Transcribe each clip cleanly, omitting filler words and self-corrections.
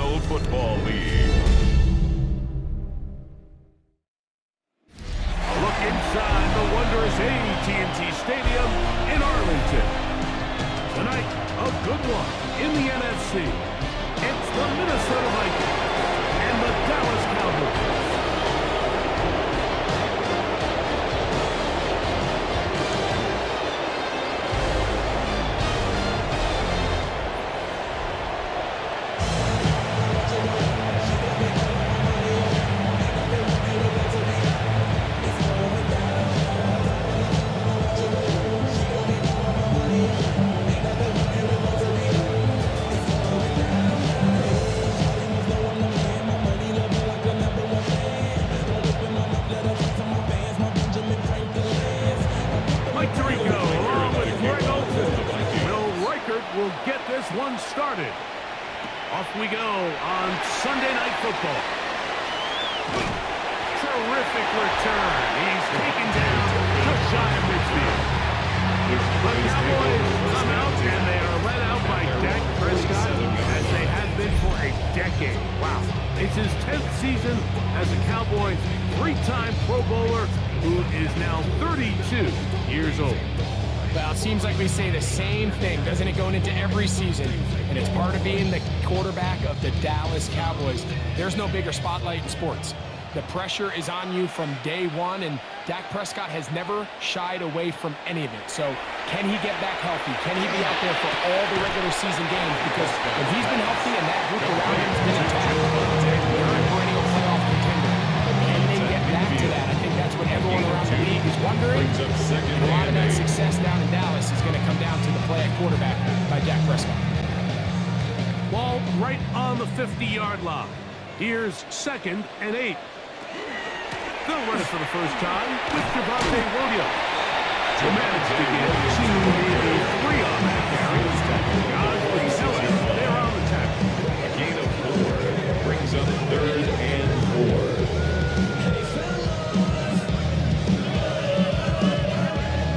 National Football League. A look inside the wondrous AT&T Stadium in Arlington. Tonight, a good one in the NFC. It's the Minnesota Vikings and the Dallas Cowboys. Will get this one started. Off we go on Sunday Night Football. Terrific return. He's taken down just shy of midfield. The Cowboys come out and they are led out by Dak Prescott as they have been for a decade. Wow. It's his 10th season as a Cowboy, three-time Pro Bowler who is now 32 years old. Well, it seems like we say the same thing, doesn't it, going into every season? And it's part of being the quarterback of the Dallas Cowboys. There's no bigger spotlight in sports. The pressure is on you from day one, and Dak Prescott has never shied away from any of it. So can he get back healthy? Can he be out there for all the regular season games? Because if he's been healthy and that group around him has been intact, they're a perennial playoff contender. Can they get back to that? I think that's what everyone around the league is wondering. And a lot of that success down in Dallas is going to come down to the play at quarterback by Dak Prescott. Ball right on the 50-yard line. Here's 2nd and 8. They'll run it for the first time with Javonte Williams. The manage to get 2, maybe 3 on that carry. God's with Ellis. They're on the tackle. A gain of 4 brings up 3rd and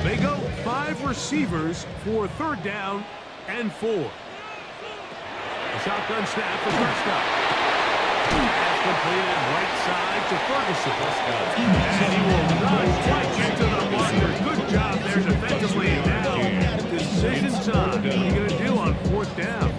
4. They go 5 receivers for 3rd down and 4. A shotgun snap for Prescott. That's completed right side to Ferguson. And he will run right into the blocker. Good job there defensively. Now, decision time. What are you going to do on 4th down?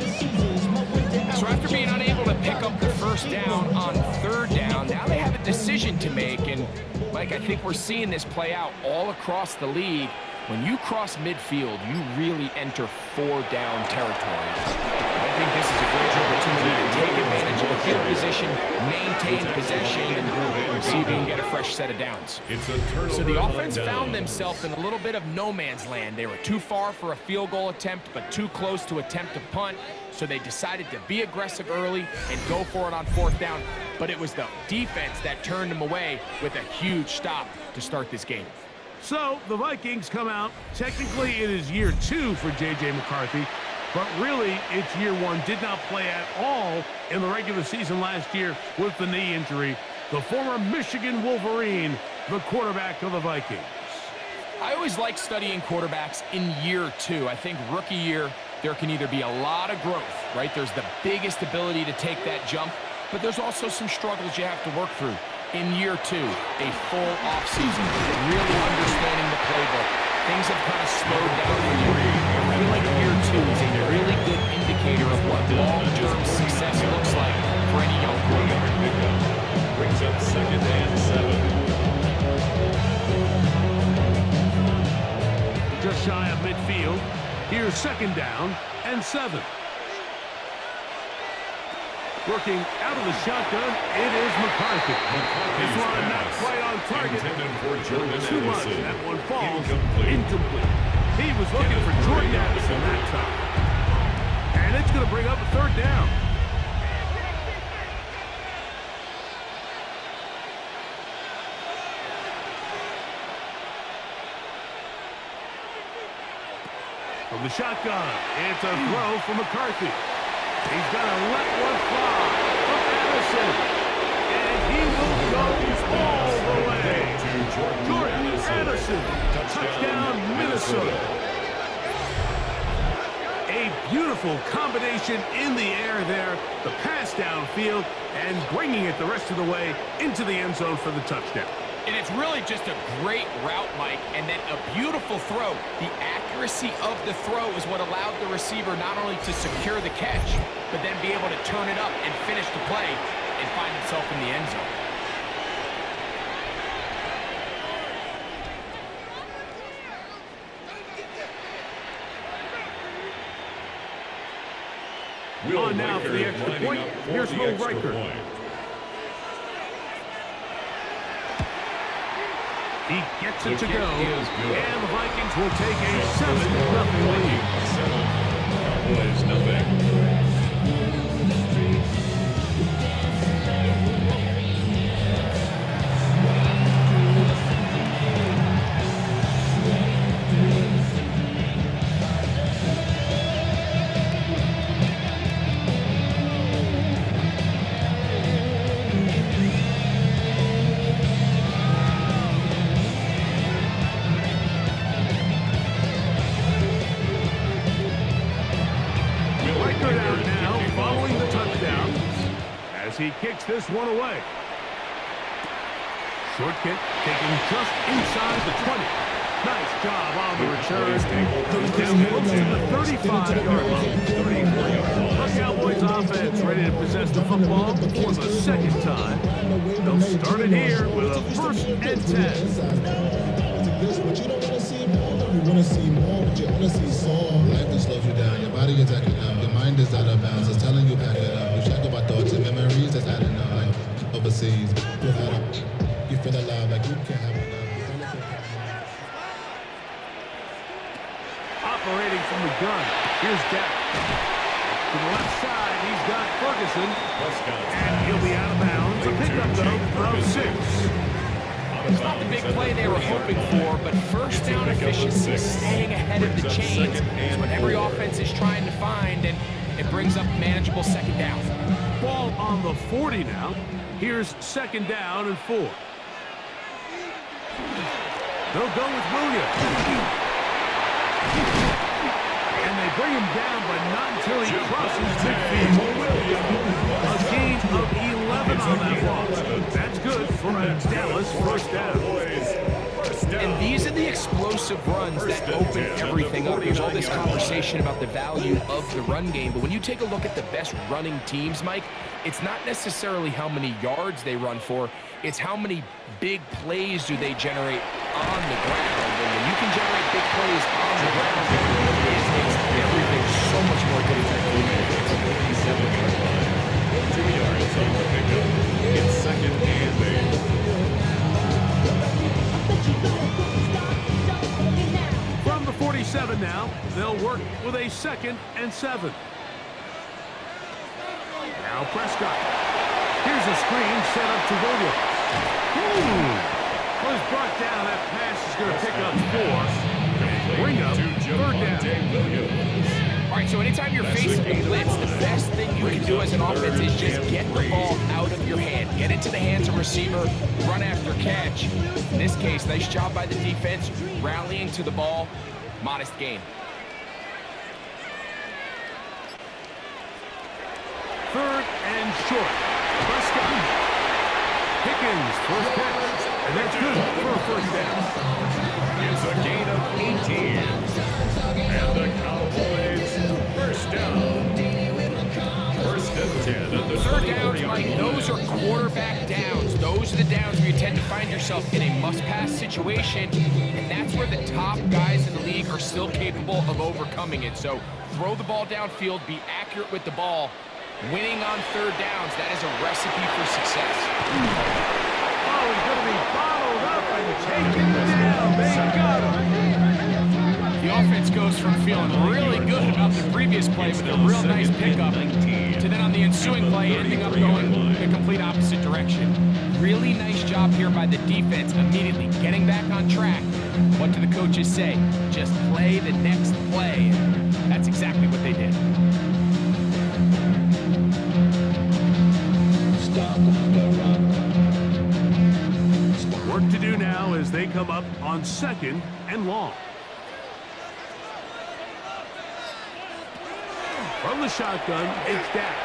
So after being unable to pick up the first down on 3rd down, now they have a decision to make. And, Mike, I think we're seeing this play out all across the league. When you cross midfield, you really enter 4-down territory. I think this is a great opportunity to take advantage of the field position, maintain possession, and see if you can get a fresh set of downs. So the offense found themselves in a little bit of no man's land. They were too far for a field goal attempt, but too close to attempt a punt. So they decided to be aggressive early and go for it on 4th down. But it was the defense that turned them away with a huge stop to start this game. So the Vikings come out. Technically, it is year 2 for J.J. McCarthy, but really, it's year 1. Did not play at all in the regular season last year with the knee injury. The former Michigan Wolverine, the quarterback of the Vikings. I always like studying quarterbacks in year 2. I think rookie year, there can either be a lot of growth, right? There's the biggest ability to take that jump, but there's also some struggles you have to work through. In year 2, a full offseason, really understanding the playbook. Things have kind of slowed down for you. I feel like year 2 is a really good indicator of what long-term success looks like for any young quarterback. Brings up 2nd and 7. Just shy of midfield. Here's 2nd down and 7. Working out of the shotgun, it is McCarthy. This one not quite on target. Too much. That one falls incomplete. He was looking for Jordan Addison that time. And it's going to bring up a 3rd down. From the shotgun, it's a throw for McCarthy. He's going to let one fly from Addison. And he will go all the way. Jordan Addison. Touchdown, Minnesota. A A beautiful combination in the air there, the pass downfield, and bringing it the rest of the way into the end zone for the touchdown. And it's really just a great route, Mike, and then a beautiful throw. The accuracy of the throw is what allowed the receiver not only to secure the catch, but then be able to turn it up and finish the play and find himself in the end zone. On now for the extra point. Here's Will Riker. He gets it to go, and the Vikings will take a 7-0 lead. 7, Cowboys nothing. He kicks this one away. Short kick taken just inside the 20. Nice job on the return. Goes down close to the 35-yard line. The Cowboys offense ready to possess the football for the second time. They'll start it here with a 1st and 10. But you don't want to see more. You want to see more, but you want to see Saul. Life just slows you down. Your body is acting up. Your mind is out of bounds. It's telling you pack it up. You check about thoughts and memories that's adding up. Like overseas, you feel alive. Like you can't have enough. Operating from the gun. Here's Dak. To the left side, he's got Ferguson. And he'll be out of bounds. A pickup, though, of 6. It's not the big play they were hoping for, but first down efficiency, staying ahead of the chains, is what every offense is trying to find, and it brings up manageable 2nd down. Ball on the 40 now. Here's 2nd down and 4. They'll go with Williams. And they bring him down, but not until he crosses midfield. A gain of 11 on that ball. That's good for a Dallas 1st down. And these are the explosive runs that open everything up. There's all this conversation about the value of the run game, but when you take a look at the best running teams, Mike, it's not necessarily how many yards they run for, it's how many big plays do they generate on the ground. And when you can generate big plays on the ground, it makes everything so much more difficult for you. 2 yards on the pickup. It's 2nd and 8. From the 47 now, they'll work with a 2nd and 7. Now Prescott. Here's a screen set up to Williams. Was brought down. That pass is going to pick up 4. Bring up 3rd down. All right, so anytime you're facing the blitz, the best thing you can do as an offense is just get the ball out of your hand. Get into the hands of receiver, run after catch. In this case, nice job by the defense, rallying to the ball. Modest gain. 3rd and short. Prescott. Pickens, 1st catch. And that's good for a 1st down. It's a gain of 18. And the Cowboys 1st down. 1st and 10 at the 3rd downs, Mike, those are quarterback downs. Those are the downs where you tend to find yourself in a must-pass situation, and that's where the top guys in the league are still capable of overcoming it. So throw the ball downfield, be accurate with the ball. Winning on 3rd downs, that is a recipe for success. Oh, he's going to be bottled up and taken down. They got him. The offense goes from feeling really good about the previous play with a real nice pickup to then on the ensuing play ending up going the complete opposite direction. Really nice job here by the defense, immediately getting back on track. What do the coaches say? Just play the next play. That's exactly what they did. Work to do now as they come up on 2nd and long. From the shotgun, it's Dak.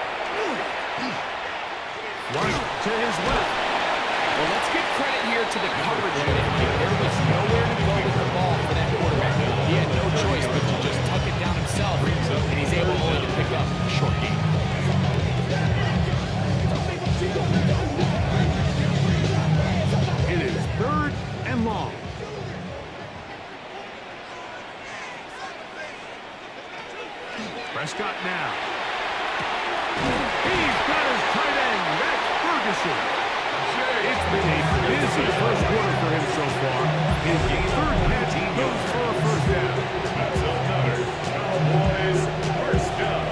Flushed to his left. Well, let's give credit here to the coverage unit. There was nowhere to go with the ball for that quarterback. He had no choice but to just tuck it down himself, and he's able only to pick up a short gain. It is 3rd and long. Prescott now. He's got his tight end. That's Ferguson. It's been a busy first quarter for him so far. His 3rd catch goes for a first down. That's another Cowboys first down.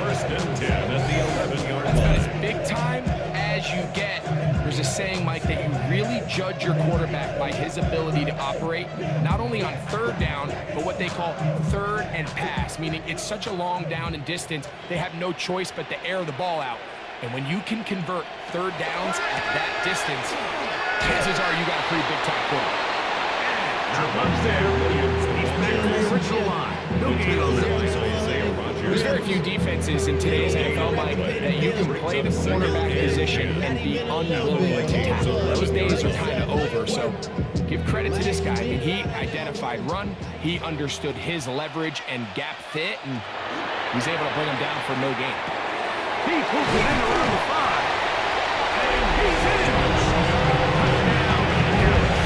1st and 10 at the 11-yard That's about line. as big time as you get. There's a saying, Mike, that you really judge your quarterback by his ability to operate, not only on 3rd down, but what they call 3rd and pass, meaning it's such a long down and distance, they have no choice but to air the ball out. And when you can convert 3rd downs at that distance, chances are you got a pretty big-time quarterback. Now comes there. He's back to the original line. No gain on that. There's very few defenses in today's NFL, Mike, that you can play the quarterback position and be unwilling to tackle. Those days are kind of over, so give credit to this guy. I mean, he identified run, he understood his leverage and gap fit, and he's able to bring him down for no gain. He pulls it in around the 5. And he's in. Touchdown, Harris.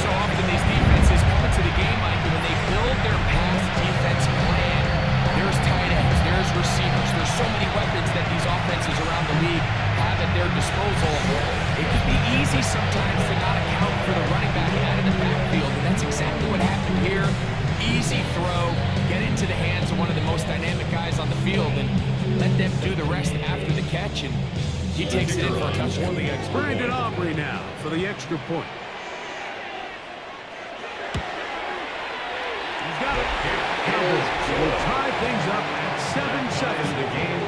So often these defenses come into the game, Mike, and when they build their pass defense plan, there's tight ends, there's receivers, there's so many weapons that these offenses around the league have at their disposal. It can be easy sometimes to not account for the running back out of the backfield, and that's exactly what happened here. Easy throw, get into the hands of one of the most dynamic guys on the field, and let them do the rest after the catch, and he takes it in for a touchdown. Brandon Aubrey now for the extra point. He's got it. Cowboys will tie things up at 7-7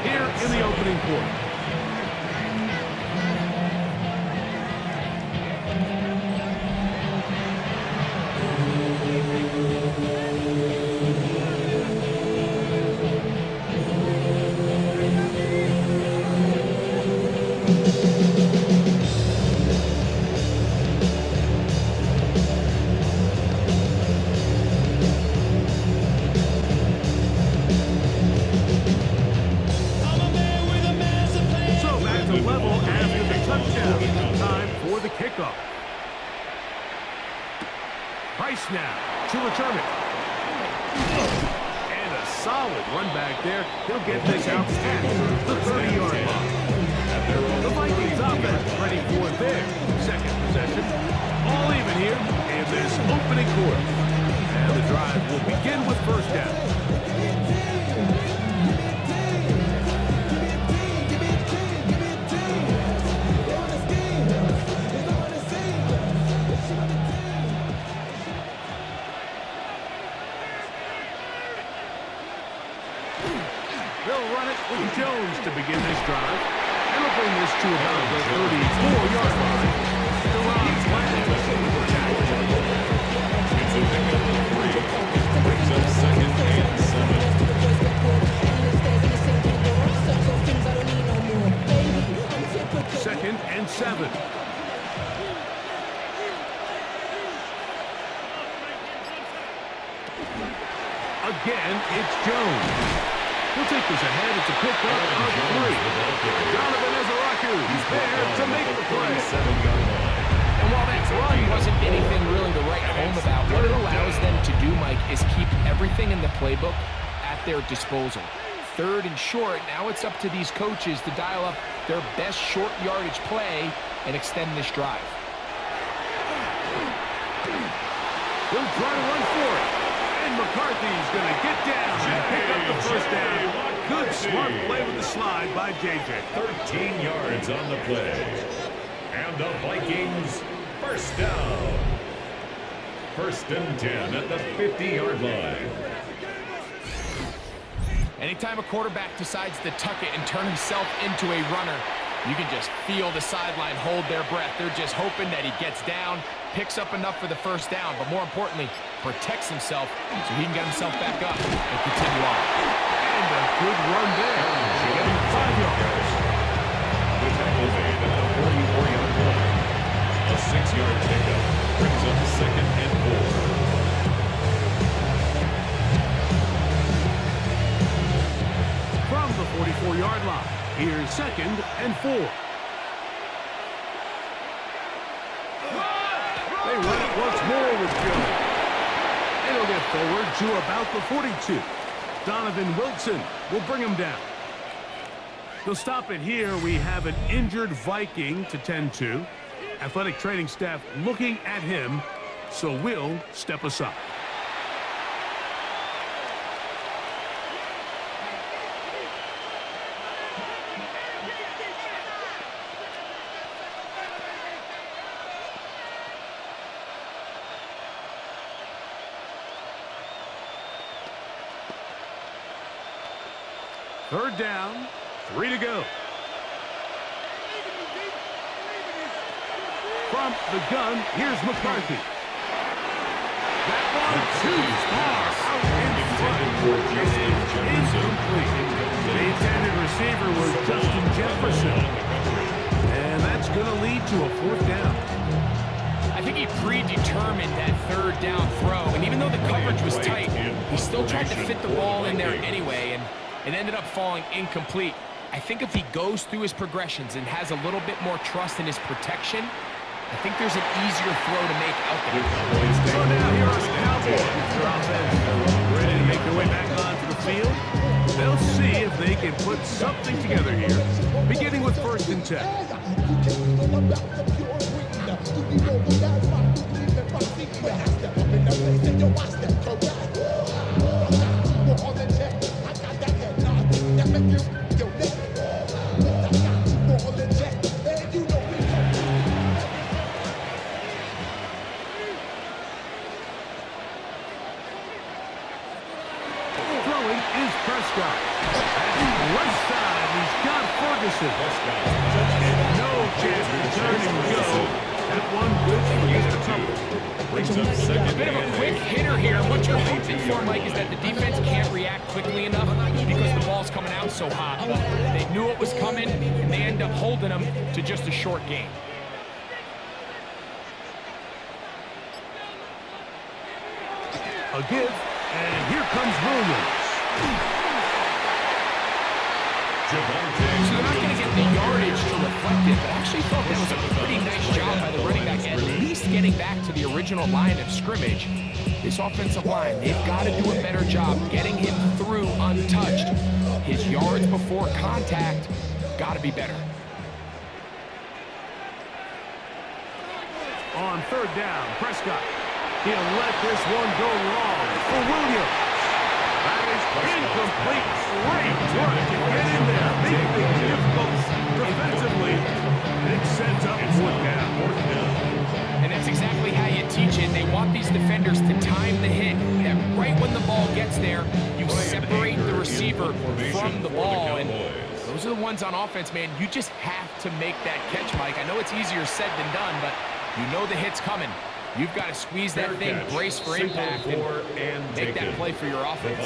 here in the opening quarter. Price now to return it. And a solid run back there. He'll get this out at the 30-yard line. The Vikings offense ready for their 2nd possession. All even here in this opening quarter. And the drive will begin with first down. They'll run it with Jones to begin this drive. And they'll bring this to about the 34-yard line. Deron's planning to tackle. It's a pickup of 3. Brings up 2nd and 7. 2nd and 7. Again, it's Jones. He'll take this ahead. It's a pickup of 3. Donovan Ezaraku is there to make the play. And while that run wasn't anything really to write home about, what it allows them to do, Mike, is keep everything in the playbook at their disposal. 3rd and short, now it's up to these coaches to dial up their best short yardage play and extend this drive. He'll try to run for it. And McCarthy's going to get down and pick up the first down. Good smart play with the slide by JJ. 13 yards on the play. And the Vikings first down. 1st and 10 at the 50-yard line. Anytime a quarterback decides to tuck it and turn himself into a runner, You can just feel the sideline hold their breath. They're just hoping that he gets down, picks up enough for the first down, but more importantly, protects himself so he can get himself back up and continue on. And a good run there. Getting 5 yards. The tackle made at the 44-yard line. A 6-yard pickup brings up 2nd and 4. From the 44-yard line, here's 2nd and 4. They run it once more with Joe. And he'll get forward to about the 42. Donovan Wilson will bring him down. They'll stop it here. We have an injured Viking to tend to. Athletic training staff looking at him, so we'll step aside. Third down, 3 to go. From the gun, here's McCarthy. That one too far out in front. It is incomplete. The intended receiver was Justin Jefferson. And that's going to lead to a 4th down. I think he predetermined that 3rd down throw, and even though the coverage was tight, he still tried to fit the ball in there anyway, and it ended up falling incomplete. I think if he goes through his progressions and has a little bit more trust in his protection, I think there's an easier throw to make out there. So now here are the Cowboys. Their offense ready to make their way back onto the field. They'll see if they can put something together here, beginning with 1st and 10. And no chance to turn and go. That one good for the trouble. Brings up 2nd. A bit of a quick hitter here. What you're hoping for, Mike, is that the defense can't react quickly enough because the ball's coming out so hot. They knew it was coming, and they end up holding them to just a short game. A give, and here comes Williams. So they're not going to get the yardage to reflect it, but I actually thought that was a pretty nice job by the running back, at least getting back to the original line of scrimmage. This offensive line, they've got to do a better job getting him through untouched. His yards before contact got to be better. On 3rd down, Prescott. He'll let this one go long for Williams. That is incomplete. Great work to get in there. Making things difficult defensively. It sets up 4th down. And that's exactly how you teach it. They want these defenders to time the hit. That right when the ball gets there, you separate the receiver from the ball. And those are the ones on offense, man. You just have to make that catch, Mike. I know it's easier said than done, but you know the hit's coming. You've got to squeeze that thing, brace for impact, and make that play for your offense.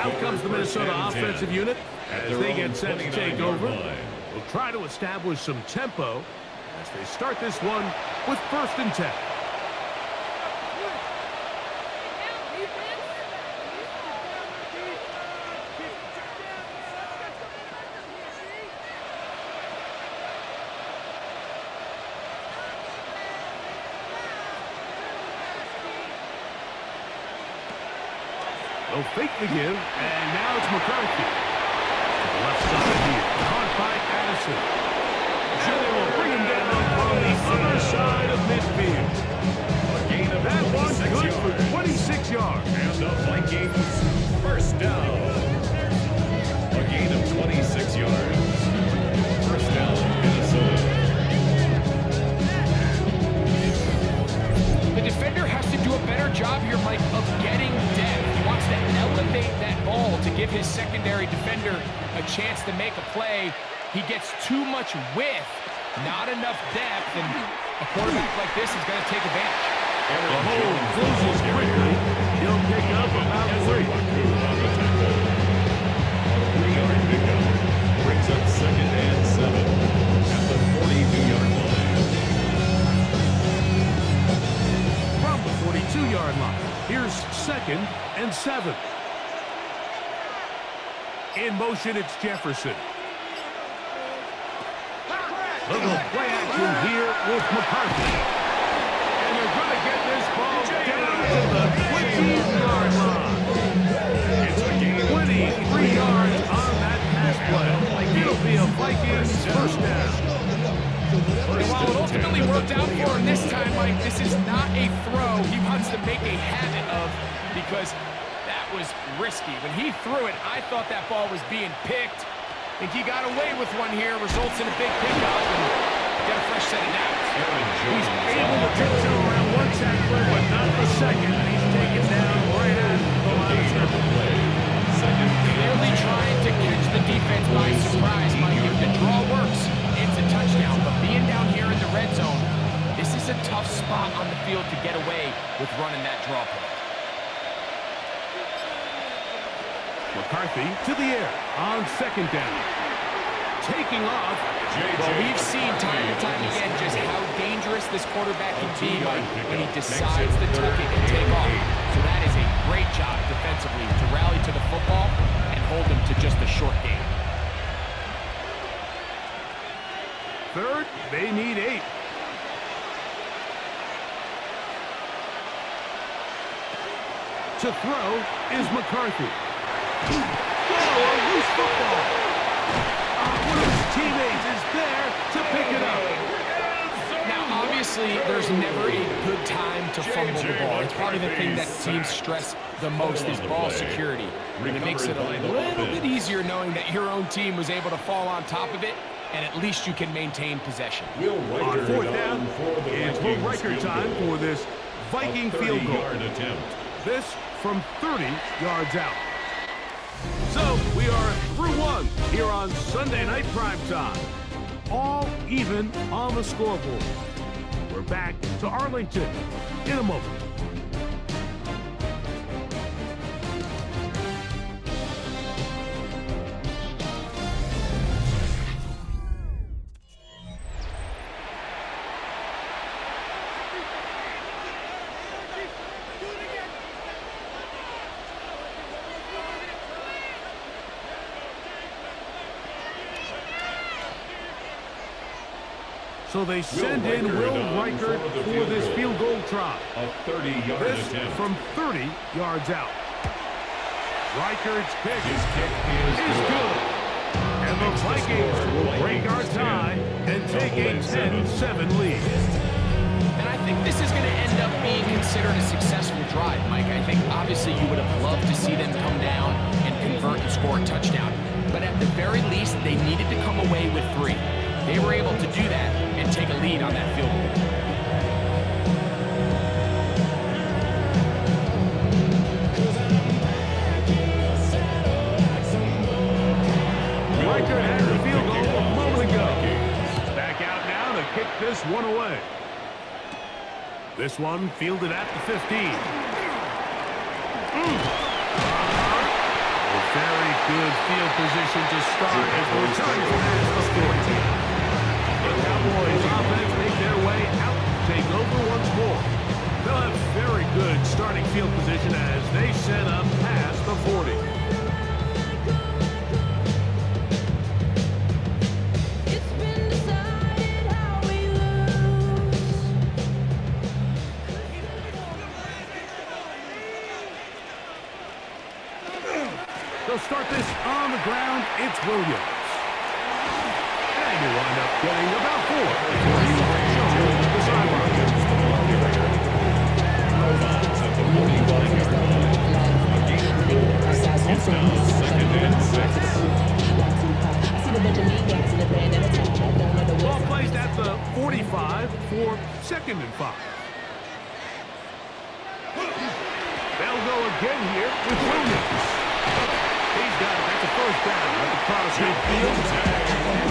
Out comes the Minnesota offensive unit as they get set to take over. We'll try to establish some tempo as they start this one with 1st and 10. They'll fake the give, and now it's McCarthy. To the left side here, caught by Addison. So they will bring him down on the other side of midfield. That one good for 26 yards. And the Vikings 1st down. A gain of 26 yards. 1st down, Minnesota. The defender has to do a better job here, Mike, of getting depth. He wants to elevate that ball to give his secondary defender a chance to make a play. He gets too much width, not enough depth, and a quarterback like this is going to take advantage. The hole closes quickly. He'll pick up about 3. 3-yard pickup brings up 2nd and 7 at the 42-yard line. From the 42-yard line, here's 2nd and 7. In motion, it's Jefferson. Little play action here with McCarthy. And they're going to get this ball down to the 20-yard line. It's a game 23 yards on that pass play. It'll be a Vikings first down. While it ultimately worked out for him this time, Mike, this is not a throw he wants to make a habit of because that was risky. When he threw it, I thought that ball was being picked. I think he got away with one here, results in a big pickup, and get a fresh set of downs. He's able to tiptoe around one tackler, but not the second. He's taken down right at the line of scrimmage. Clearly trying to catch the defense by surprise, Mike. If the draw works, it's a touchdown. But being down here in the red zone, this is a tough spot on the field to get away with running that draw play. McCarthy to the air on 2nd down. Taking off. Well, we've seen time and time again just how dangerous this quarterback can be, Mike, when he decides to tuck it and take off. So that is a great job defensively to rally to the football and hold him to just a short game. 3rd, they need 8. To throw is McCarthy. Whoa, a loose football. One of his teammates is there to pick it up. Now, obviously, there's never a good time to fumble the ball. It's probably the thing that teams stress the most is ball security. And it makes it a little bit easier knowing that your own team was able to fall on top of it, and at least you can maintain possession. On 4th down, it's Will Riker time for this Viking field goal. This from 30 yards out. So, we are through one here on Sunday Night Primetime. All even on the scoreboard. We're back to Arlington in a moment. So they send in Will Riker for this field goal try. A 30-yard This attempt. from 30 yards out. Riker's kick His kick is good. And the Vikings will break our tie and take a 10-7 lead. And I think this is going to end up being considered a successful drive, Mike. I think obviously you would have loved to see them come down and convert and score a touchdown. But at the very least, they needed to come away with 3. They were able to do that and take a lead on that field goal. Riker had the field goal a moment ago. Back out now to kick this one away. This one fielded at the 15. A very good field position to start as the return pass the 14. The Cowboys offense make their way out, take over once more. They'll have very good starting field position as they set up past the 40. They'll start this on the ground. It's Williams. And you wind up getting about 4 before he shows the sideline. Robots at the 41-yard line. A gain of 4. It's now 2nd and 6. Ball placed at the 45 for 2nd and 5. They'll go again here with Williams. He's got it. That's a first down at the cross midfield.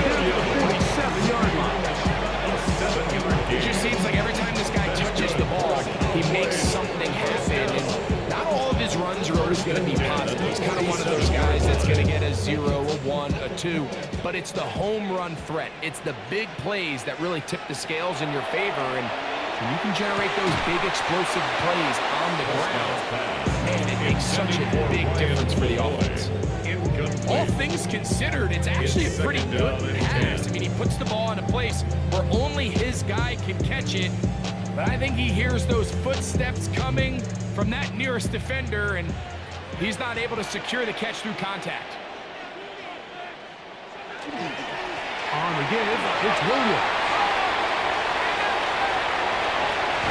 Down to the 47-yard line. It just seems like every time this guy touches the ball, he makes something happen. And not all of his runs are always going to be positive. He's kind of one of those guys that's going to get a 0, a 1, a 2. But it's the home run threat. It's the big plays that really tip the scales in your favor. And when you can generate those big explosive plays on the ground, man, it makes such a big difference for the offense. All things considered, it's actually a pretty good pass. I mean, he puts the ball in a place where only his guy can catch it. But I think he hears those footsteps coming from that nearest defender, and he's not able to secure the catch through contact. On the give, it's Williams.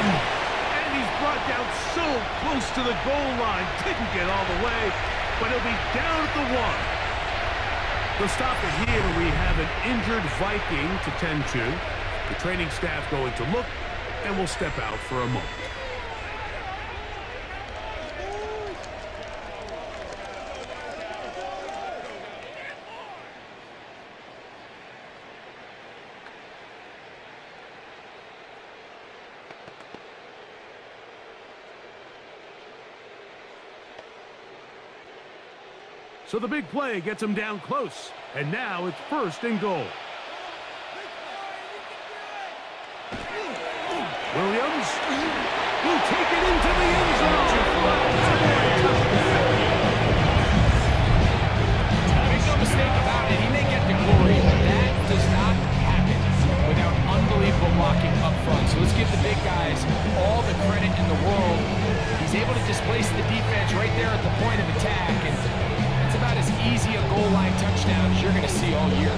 And he's brought down so close to the goal line. Didn't get all the way, but he'll be down at the 1. We'll stop it here. We have an injured Viking to tend to. The training staff going to look, and we'll step out for a moment. So the big play gets him down close. And now it's first and goal. Williams will take it into the end zone. Make no mistake about it, he may get the glory, but that does not happen without unbelievable blocking up front. So let's give the big guys all the credit in the world. He's able to displace the defense right there at the point of attack, and it's about as easy a goal line touchdown as you're going to see all year.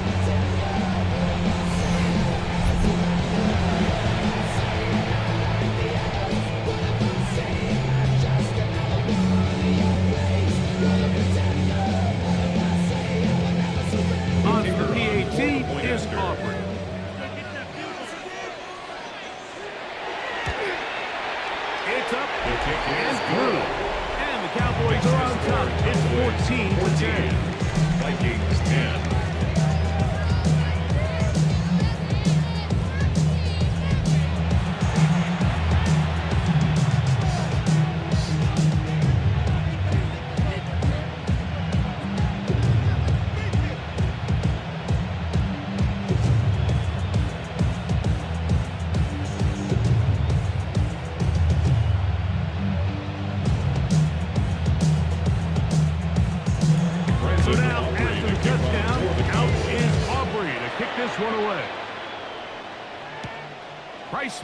On the PAT is Aubrey. It's up and through. And the Cowboys are on top. It's 14-10. Vikings 10.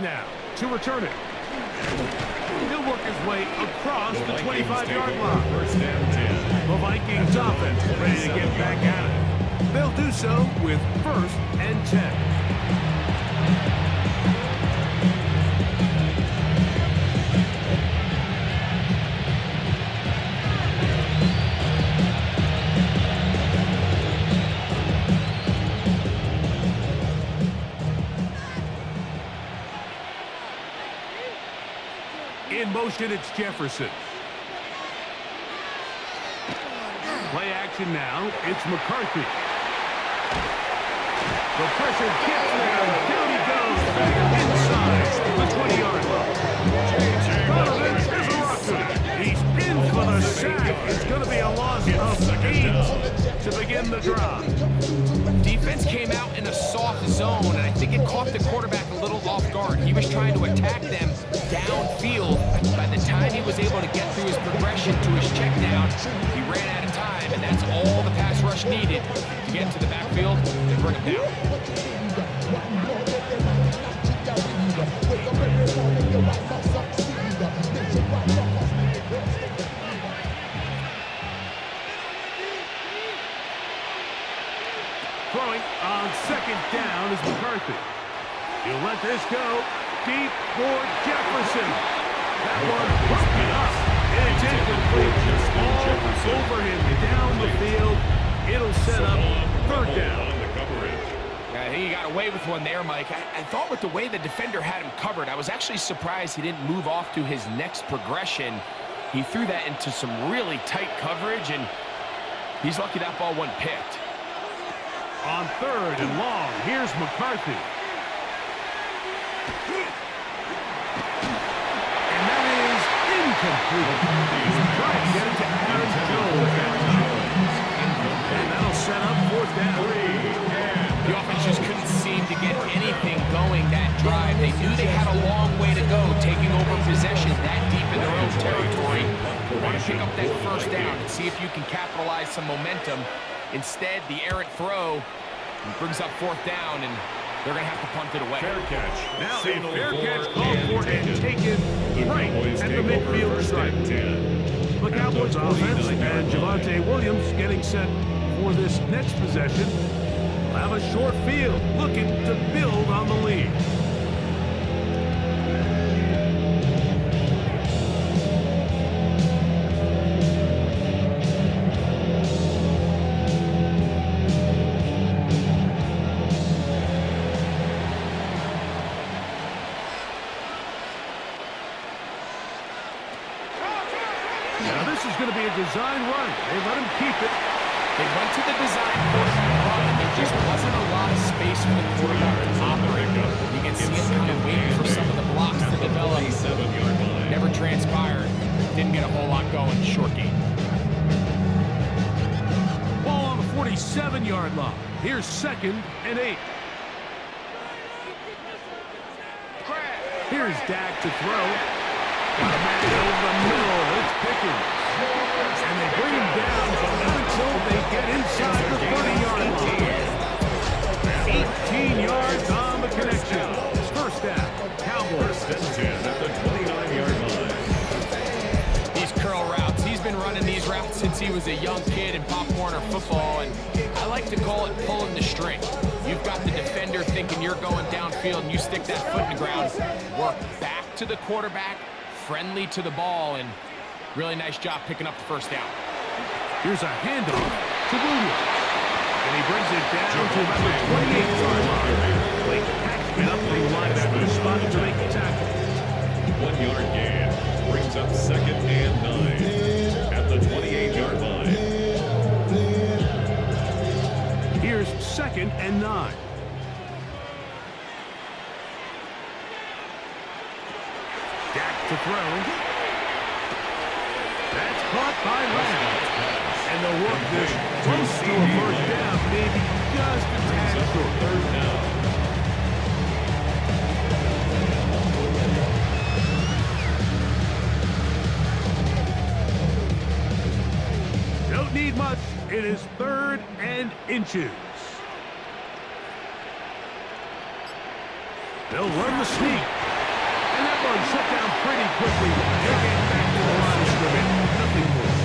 Now to return it. He'll work his way across the 25-yard line. First and 10. The Vikings offense ready to get back at it. They'll do so with first and 10. In motion, it's Jefferson. Play action now. It's McCarthy. The pressure gets there. Down he goes. Inside the 20-yard line. Donovan is a rocker. He's in for the sack. It's going to be a loss of 8 to begin the drive. Defense came out in a soft zone, and I think it caught the quarterback a little off guard. He was trying to attack them downfield. By the time he was able to get through his progression to his check down, he ran out of time, and that's all the pass rush needed to get to the backfield and bring him down. Throwing on second down is McCarthy. He'll let this go deep for Jefferson. That one broken up. And it's incomplete. All over him down the field. It'll set up third down. I think he got away with one there, Mike. I thought with the way the defender had him covered, I was actually surprised he didn't move off to his next progression. He threw that into some really tight coverage, and He's lucky that ball wasn't picked. On 3rd and long, here's McCarthy. And that is incomplete. Trying to get it to Aaron Jones that time. And that'll set up 4th down. The offense just couldn't seem to get anything going that drive. They knew they had a long way to go, taking over possession that deep in their own territory. They want to pick up that 1st down and see if you can capitalize some momentum. Instead, the errant throw brings up 4th down, and they're going to have to punt it away. Fair catch. Now a fair catch called for and taken right at the midfield stripe. The Cowboys offense and Javonte Williams getting set for this next possession. We'll have a short field looking to build on the lead. Now this is going to be a design run. They let him keep it. They went to the design quarterback run, and there just wasn't a lot of space for the quarterback to operate. You can see him kind of waiting for some of the blocks to develop. Never transpired. Didn't get a whole lot going. Short game. Ball on the 47-yard line. Here's 2nd and 8. Here's Dak to throw. Got a man over the middle. It's Pickens. And they bring him down, but not until they get inside the 30-yard line. 18 yards on the connection. 1st down. Cowboys. 10 at the 29-yard line. These curl routes. He's been running these routes since he was a young kid in Pop Warner football, and I like to call it pulling the string. You've got the defender thinking you're going downfield, and you stick that foot in the ground. Work back to the quarterback, friendly to the ball, and really nice job picking up the 1st down. Here's a handoff to Williams. And he brings it down to about the 28-yard line. Blake Paxman up the linebacker's spot to make the tackle. 1-yard gain brings up 2nd and 9 at the 28-yard line. Here's 2nd and 9. Dak to throw. That's caught by Lamb. And they'll work this close to a 1st down, maybe just a tad short. 3rd down. Don't need much. It is 3rd and inches. They'll run the sneak. And that one shut down pretty quickly. They'll get back to the line of scrimmage. Nothing more.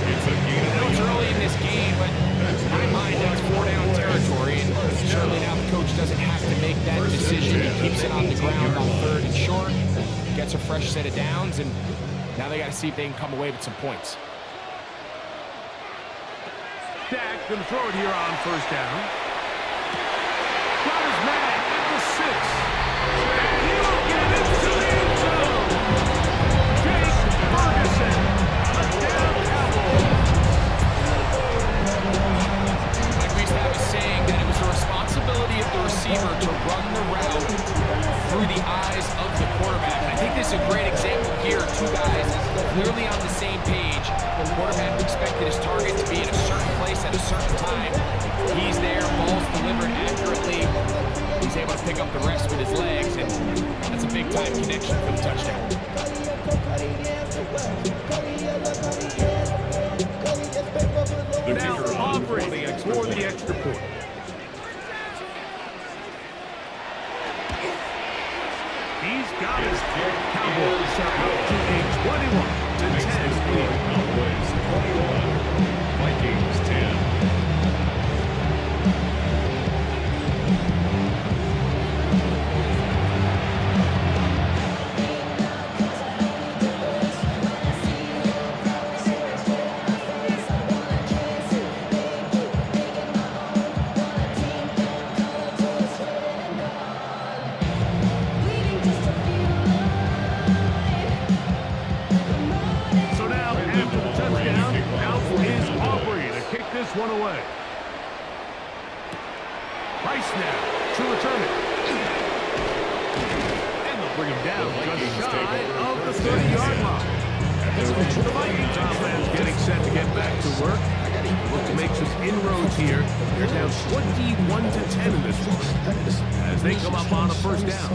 It's a gain. I know it's early in this game, but in my mind, that's 4-down territory, and certainly now the coach doesn't have to make that decision. He keeps it on the ground on 3rd and short, gets a fresh set of downs, and now they got to see if they can come away with some points. Dak going to throw it here on 1st down. Got his man at the 6. He'll get it to the end zone. Jake Ferguson, touchdown Cowboys. Like we used to have a saying that it was the responsibility of the receiver to run the route through the eyes of the quarterback. And I think this is a great example here. 2 guys clearly on the same page. The quarterback expected his target to be in a certain place at a certain time. He's there, ball's delivered accurately. He's able to pick up the rest with his legs, and that's a big-time connection for the touchdown. Now offering for the extra point. He's got his Cowboys up to a 21-10 lead. Cowboys 21, Vikings 10. So now, after the touchdown, this one away. Price now to return it. And they'll bring him down just shy of the 30-yard line. The Vikings offense getting set to get back to work. Look to make some inroads here. They're down 21-10 in this one as they come up on a first down.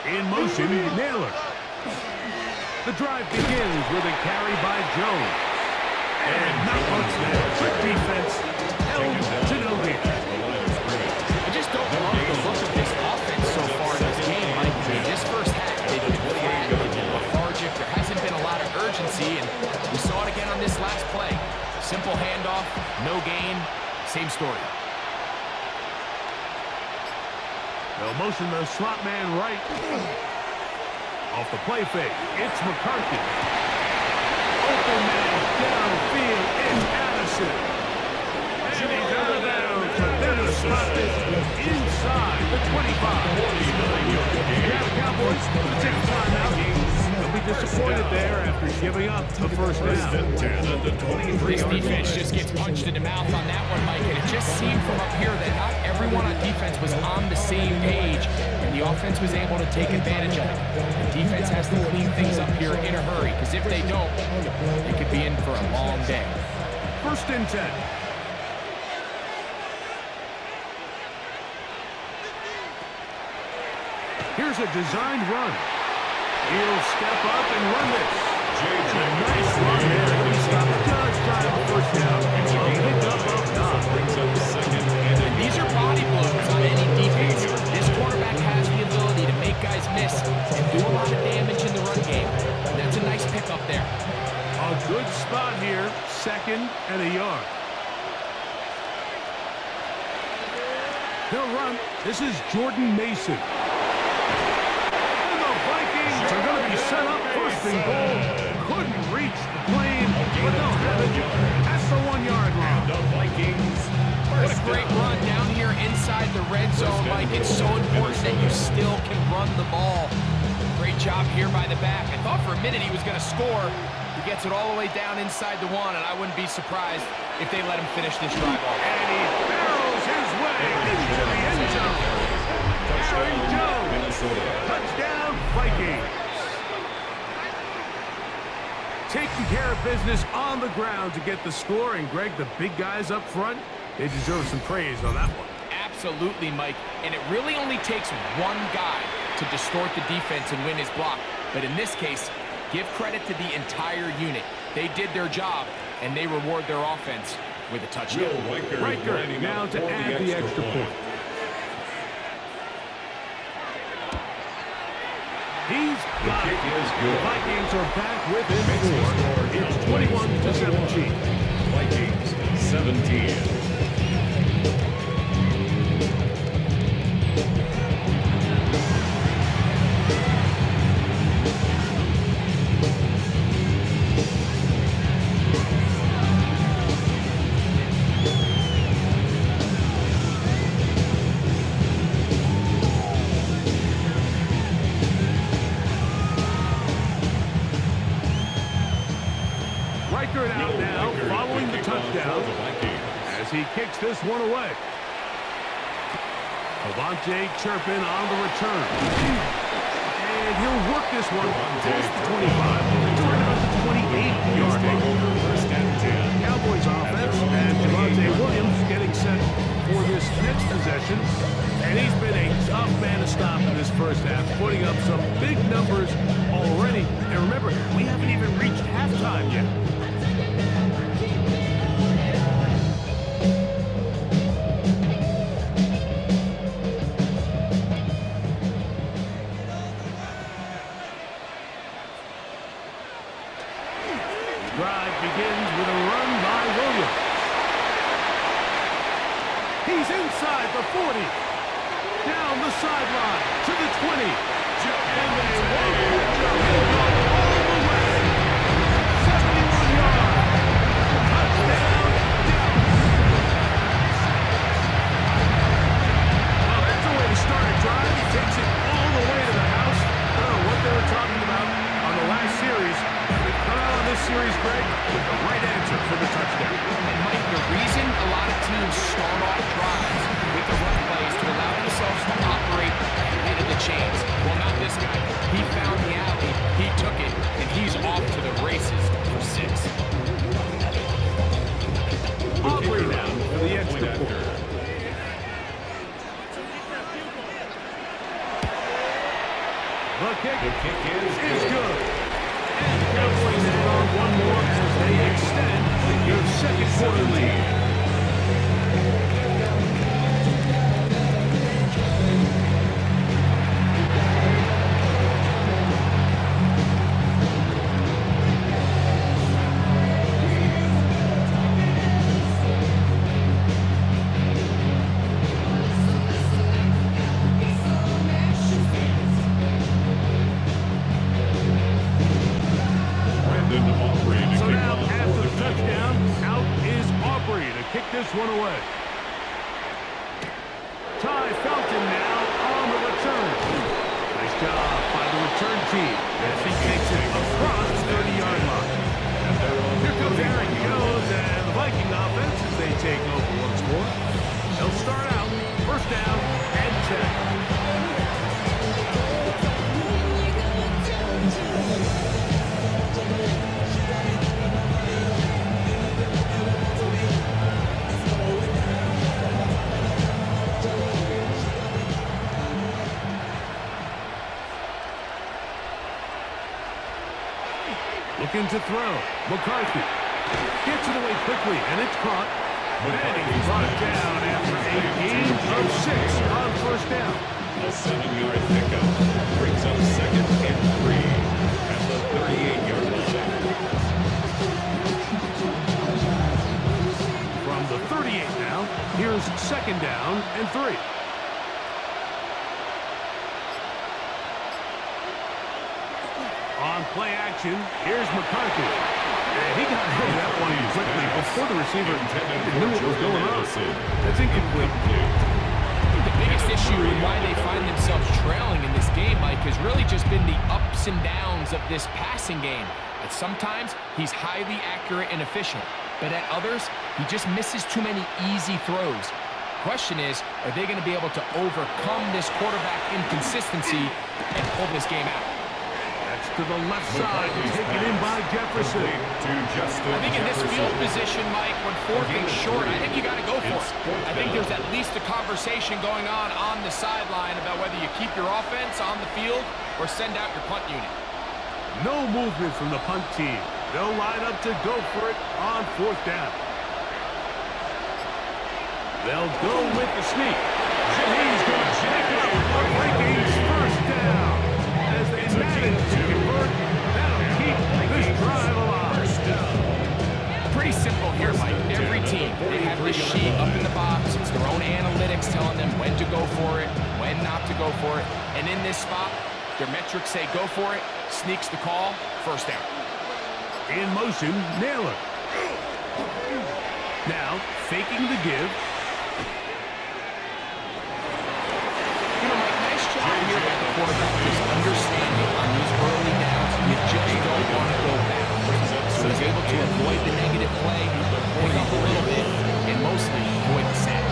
In motion, Naylor. The drive begins with a carry by Jones. And not much there. Good defense. Held to no gain. I just don't love the look of this offense so far in this game, Mike. I mean, this first half, they've been flat, they've been lethargic. There hasn't been a lot of urgency, and we saw it again on this last play. Simple handoff, no gain, same story. They'll motion the slot man right. Off the play fake, it's McCarthy. Open man downfield, it's Addison. And he's out of bounds, but then the spot is inside the 25. Yeah, the Cowboys take a timeout. They'll be disappointed there after giving up the first down. This defense just gets punched in the mouth on that one, Mike, and it just seemed from up here that not everyone on defense was on the same page, and the offense was able to take advantage of it. The defense has to clean things up here in a hurry, because if they don't, they could be in for a long day. First and 10. Here's a designed run. He'll step up and run this. And a nice run there. He stopped just shy of a first down. A pickup of 9. And these are body blows on any defense. This quarterback has the ability to make guys miss and do a lot of damage in the run game. And that's a nice pickup there. A good spot here. Second and a yard. He'll run. This is Jordan Mason. They're going to be set up first and goal. Couldn't reach the plane, but they'll have it at the 1-yard line. The Vikings. What a great run down here inside the red zone, Mike. It's so important that you still can run the ball. Great job here by the back. I thought for a minute he was going to score. He gets it all the way down inside the 1, and I wouldn't be surprised if they let him finish this drive off. And he barrels his way into the end zone. Aaron Jones, touchdown Vikings. Taking care of business on the ground to get the score. And, Greg, the big guys up front, they deserve some praise on that one. Absolutely, Mike. And it really only takes one guy to distort the defense and win his block. But in this case, give credit to the entire unit. They did their job, and they reward their offense with a touchdown. Riker now to add the extra point. He's got it. The Vikings are back within 4. It's 21-17. Vikings 17. Out now, following the touchdown, as he kicks this one away. Avante Turpin on the return. And he'll work this one past the 25 to around the 28-yard line. First and 10. Cowboys offense and Javonte Williams getting set for this next possession. And he's been a tough man to stop in this first half, putting up some big numbers already. And remember, we haven't even reached halftime yet. Drive begins with a run by Williams. He's inside the 40. Down the sideline to the 20. And they walk the jump and go all the way. 71 yards. Touchdown, Dallas. Well, that's a way to start a drive. He takes it all the way to the house. I don't know what they were talking about on the last series. They've come out on this series, Greg, with the right answer for the touchdown. And Mike, the reason a lot of teams start off drives with the run plays to allow themselves to operate ahead of the chains. Well, not this guy. He found the alley, he took it, and he's off to the races for 6. Aubrey now for the extra point. The kick is good. And the Cowboys add on one more as they extend their second quarter lead. So now, after the touchdown, out is Aubrey to kick this one away. Ty Felton now on the return. Nice job by the return team as he takes it across the 30-yard line. Here comes Aaron Jones and the Viking offense as they take over once more. They'll start out first down and 10. Looking to throw. McCarthy gets it away quickly, and it's caught. And he's brought down after a gain of 6 on first down. A 7-yard pickup brings up 2nd and 3 at the 38-yard line. From the 38 now, here's 2nd down and 3. On play action, here's McCarthy. And he got rid of that one quickly before the receiver knew what was going on. That's incomplete. The biggest issue and why they find themselves trailing in this game, Mike, has really just been the ups and downs of this passing game. At sometimes, he's highly accurate and efficient, but at others, he just misses too many easy throws. Question is, are they going to be able to overcome this quarterback inconsistency and pull this game out? To the left side, taken in by Jefferson. I think in this field position, Mike, when 4th and short, I think you got to go for it. I think there's at least a conversation going on the sideline about whether you keep your offense on the field or send out your punt unit. No movement from the punt team. They'll line up to go for it on 4th down. They'll go with the sneak. And he's going to pick up a Vikings first down. As they manage to convert, that'll keep this drive alive. Pretty simple here, Mike. Every team, they have this sheet up in the box. It's their own analytics telling them when to go for it, when not to go for it. And in this spot, their metrics say go for it, sneaks the call, first down. In motion, Naylor. Now, faking the give. Here by the quarterback, just understanding on these early downs, you just don't want to go back. So he's able to avoid the negative play, pick up a little bit, and mostly avoid the sack.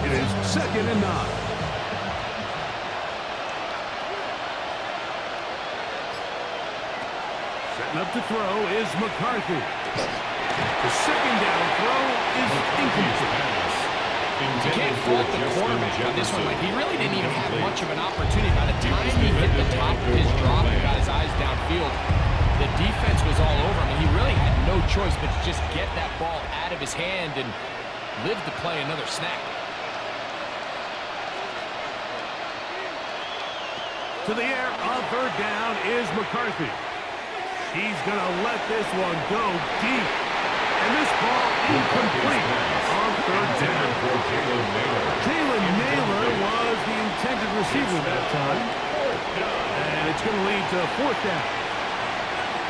It is 2nd and 9. Setting up to throw is McCarthy. The 2nd down throw is incomplete. You can't fault the quarterback on this one. Like, he really didn't even have much of an opportunity. By the time he hit the top of his drop and got his eyes downfield, the defense was all over him, and he really had no choice but to just get that ball out of his hand and live to play another snap. To the air on 3rd down is McCarthy. He's going to let this one go deep. And this ball incomplete on 3rd down. Jalen Naylor was the lead to fourth down.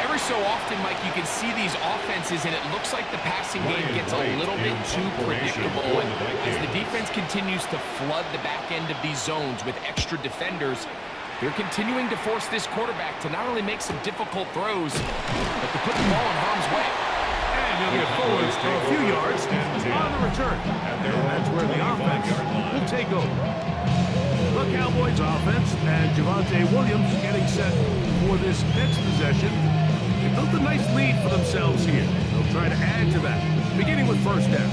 Every so often, Mike, you can see these offenses, and it looks like the passing game gets a little bit too predictable. And as the defense continues to flood the back end of these zones with extra defenders, they're continuing to force this quarterback to not only make some difficult throws, but to put the ball in harm's way. And he'll get forward for a few yards on the return. And that's where the offense will take over. The Cowboys offense and Javonte Williams getting set for this next possession. They built a nice lead for themselves here. They'll try to add to that, beginning with first down.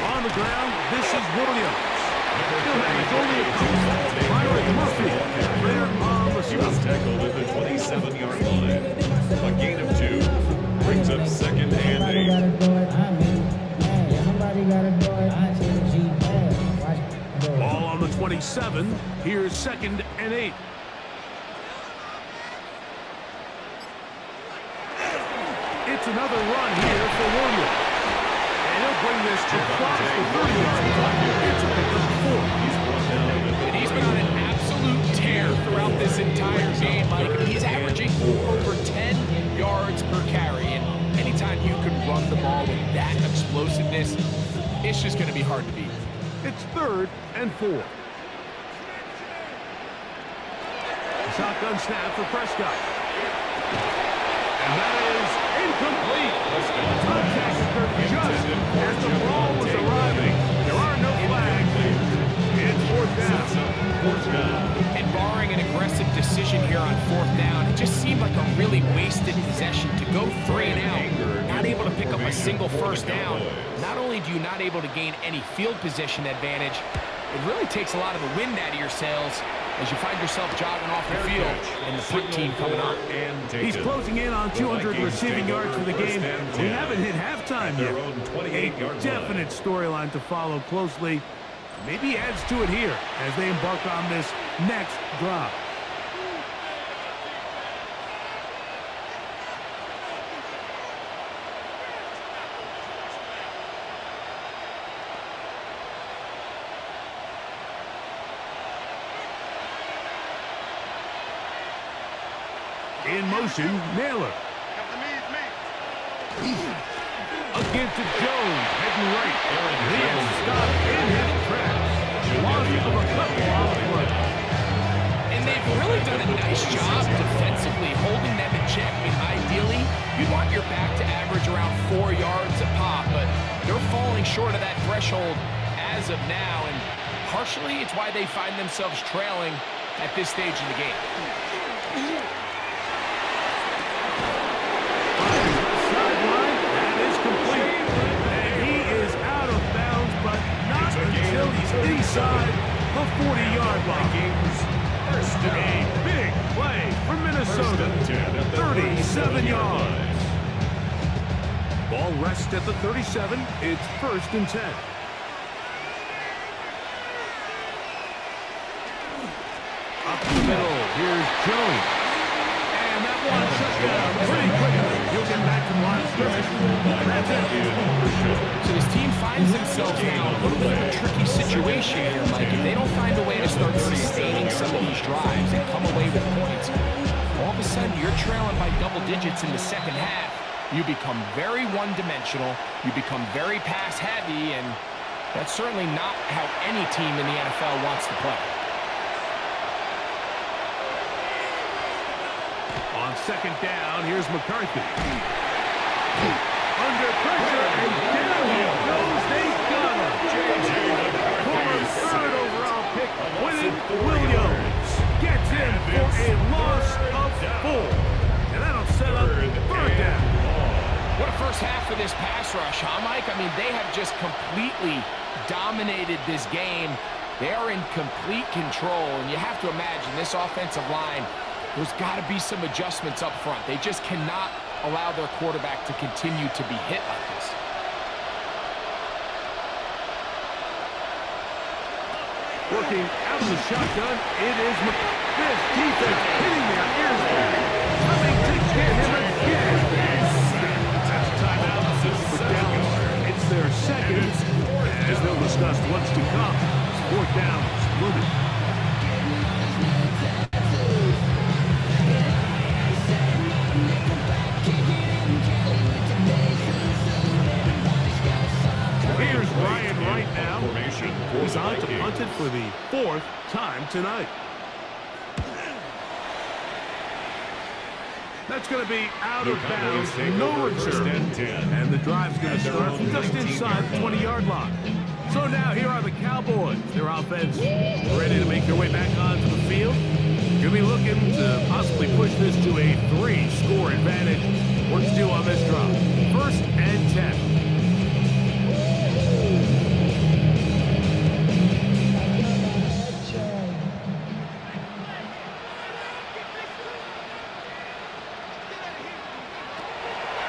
On the ground, this is Williams. Still managed only a couple. Myron Murphy, there on the He was stop. tackled at the 27-yard line. A gain of 2 brings up second and 8. Ball on the 27. Here's second and 8. It's another run here for Williams. And he'll bring this across the 30-yard line. It's a pick of 4. And he's been on an absolute tear throughout this entire game, Mike. He's averaging over 10 yards per carry. And anytime you can run the ball with that explosiveness, it's just going to be hard to beat. It's third and 4. Shotgun snap for Prescott. And that is incomplete. Contact just as the ball was arriving. There are no flags. It's fourth down. And barring an aggressive decision here on fourth down, it just seemed like a really wasted possession to go 3 and out. Not able to pick up a single first down. Not only do you not able to gain any field position advantage, it really takes a lot of the wind out of your sails as you find yourself jogging off the field and the punt team coming on. He's closing in on 200 receiving yards for the game. We haven't hit halftime yet. A definite storyline to follow closely. Maybe adds to it here as they embark on this next drive. In motion, Naylor. Again to Jones, heading right. He'll stop in his tracks. Loss of a couple on the play. And they've really done a nice job defensively holding them in check. I mean, ideally, you'd want your back to average around 4 yards a pop, but they're falling short of that threshold as of now, and partially it's why they find themselves trailing at this stage in the game. Sideline, that is complete. And he is out of bounds, but not until he's inside the 40-yard line. A big play for Minnesota. 37 yards. Ball rests at the 37. It's first and 10. Up the middle, here's Jones. And that one shut down pretty quickly. He'll get back to the line of scrimmage. And that's it. So this team finds themselves now in a little bit of a tricky situation here, Mike. If they don't find a way to start sustaining some of these drives and come away with points, all of a sudden you're trailing by double digits in the second half. You become very one-dimensional. You become very pass-heavy, and that's certainly not how any team in the NFL wants to play. On second down, here's McCarthy. Under pressure, and down he goes. They got him. Former third overall pick, Quentin Williams, gets in for a loss of 4. And that'll set up third down. What a first half of this pass rush, huh, Mike? I mean, they have just completely dominated this game. They are in complete control, and you have to imagine this offensive line, there's got to be some adjustments up front. They just cannot allow their quarterback to continue to be hit like this. Working out of the shotgun, it is this defense hitting their ears back. Coming to get him again. That's a timeout for Dallas. It's their second, as they'll discuss what's to come. Fourth down, moving. Here's Ryan right now. He's on to punt it for the fourth time tonight. That's going to be out of bounds, no return. And the drive's going to start from just inside the 20-yard line. So now here are the Cowboys. Their offense ready to make their way back onto the field. Going to be looking to possibly push this to a 3-score advantage. What to do on this drop? 1st and 10.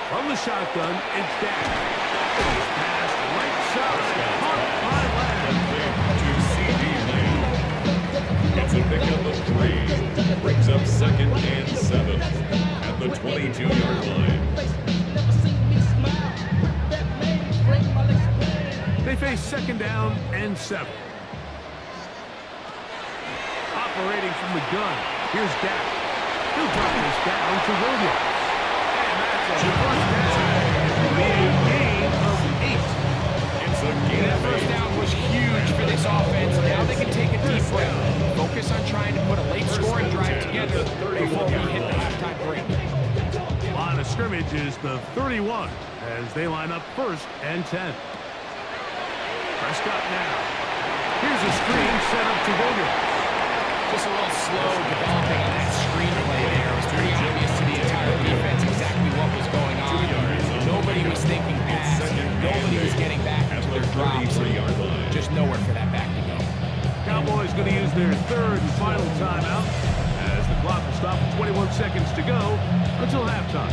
From the shotgun, it's down. It's passed right side. Caught by Lamb. It's a pickup of 3. Brings up 2nd and 7 at the 22-yard line. They face 2nd down and 7. Operating from the gun, here's Dak. He'll drop this down to Williams. First down, a gain of 8. It's a gain That of 8. first down was huge for this offense. Now they can take a deep breath. Focus on trying to put a late scoring drive together before we hit the halftime break. Line of scrimmage is the 31 as they line up 1st and 10. Prescott now. Here's a screen set up to Williams. Just a little slow developing on that screenplay there. It was pretty obvious to the entire defense exactly what was going on. Nobody was thinking pass. Nobody was getting back into their drops. Just nowhere for that back to go. Cowboys going to use their 3rd and final timeout as the clock will stop with 21 seconds to go until halftime.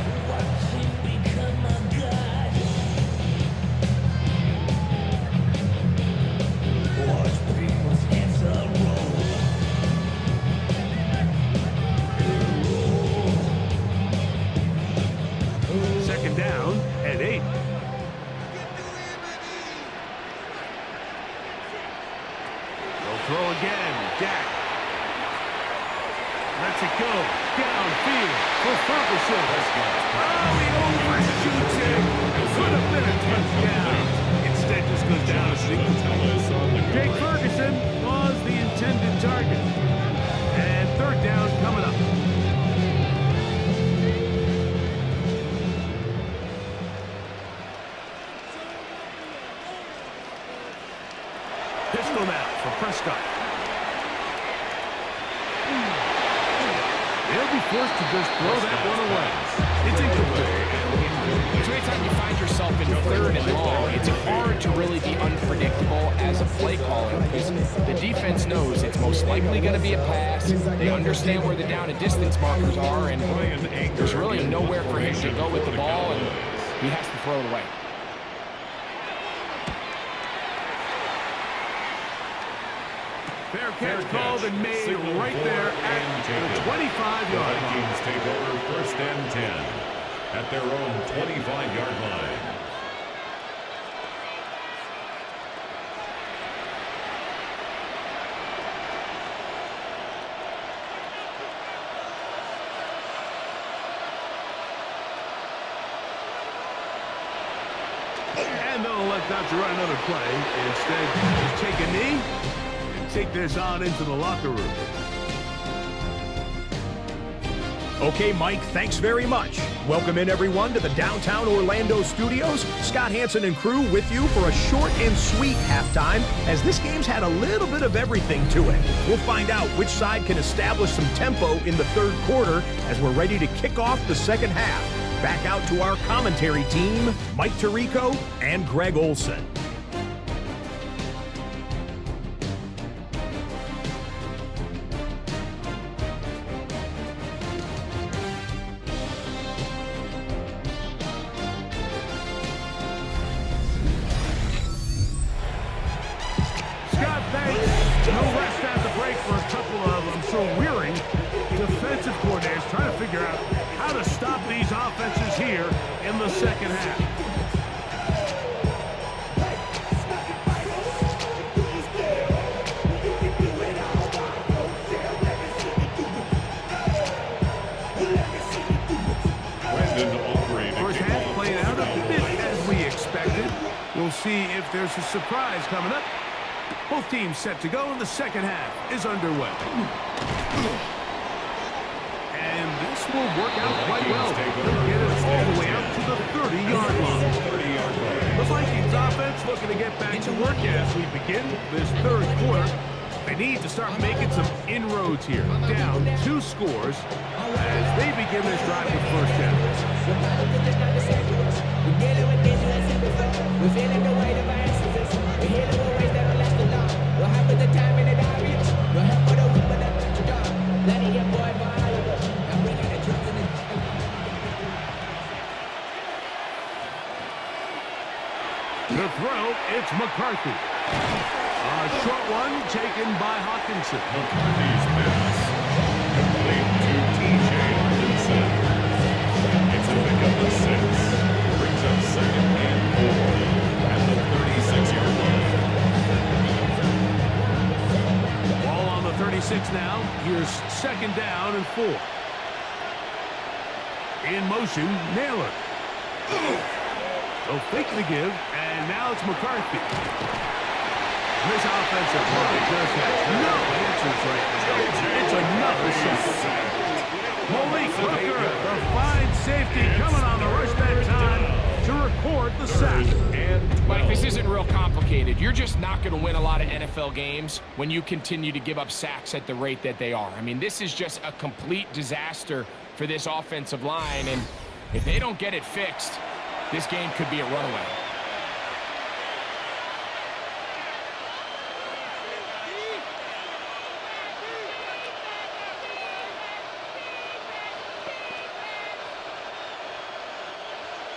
Down at 8. They'll throw again. Dak. Lets it go. Downfield for Ferguson. Oh, he overshoots it. Could have been a touchdown. Instead, just goes down a single. Jake Ferguson was the intended target. And 3rd down coming up. Pistol now for Prescott. They'll be forced to just throw that one away. It's incomplete. So anytime you find yourself in 3rd and long, it's hard to really be unpredictable as a play caller because the defense knows it's most likely going to be a pass. They understand where the down and distance markers are, and there's really nowhere for him to go with the ball, and he has to throw it away. Fair catch called and made right there at the 25-yard line. Vikings take over 1st and 10 at their own 25-yard line. And they'll elect not to run another play. Instead, just take a knee and take this on into the locker room. Okay, Mike, thanks very much. Welcome in, everyone, to the downtown Orlando studios. Scott Hansen and crew with you for a short and sweet halftime, as this game's had a little bit of everything to it. We'll find out which side can establish some tempo in the 3rd quarter as we're ready to kick off the 2nd half. Back out to our commentary team, Mike Tirico and Greg Olson. No defensive coordinators trying to figure out how to stop these offenses here in the second half. First half played out a bit as we expected. We'll see if there's a surprise coming up. Both teams set to go, and the second half is underway. And this will work out quite well. They'll get it all the way out to the 30-yard line. The Vikings offense looking to get back to work as we begin this third quarter. They need to start making some inroads here. Down 2 scores as they begin this drive with first down. The throw, it's McCarthy. A short one taken by Hawkinson. McCarthy's pass complete to T.J. Hawkinson. It's a pickup of 6. Brings up 2nd and 4 at the 36-yard line. Ball on the 36 now. Here's 2nd down and 4. In motion, Naylor. They'll fake the give, and now it's McCarthy. This offensive line just has no answers right now. It's another sack. Malik Hooker, the fine safety, coming on the rush that time to record the sack. Mike, this isn't real complicated. You're just not going to win a lot of NFL games when you continue to give up sacks at the rate that they are. I mean, this is just a complete disaster for this offensive line, and if they don't get it fixed, this game could be a runaway.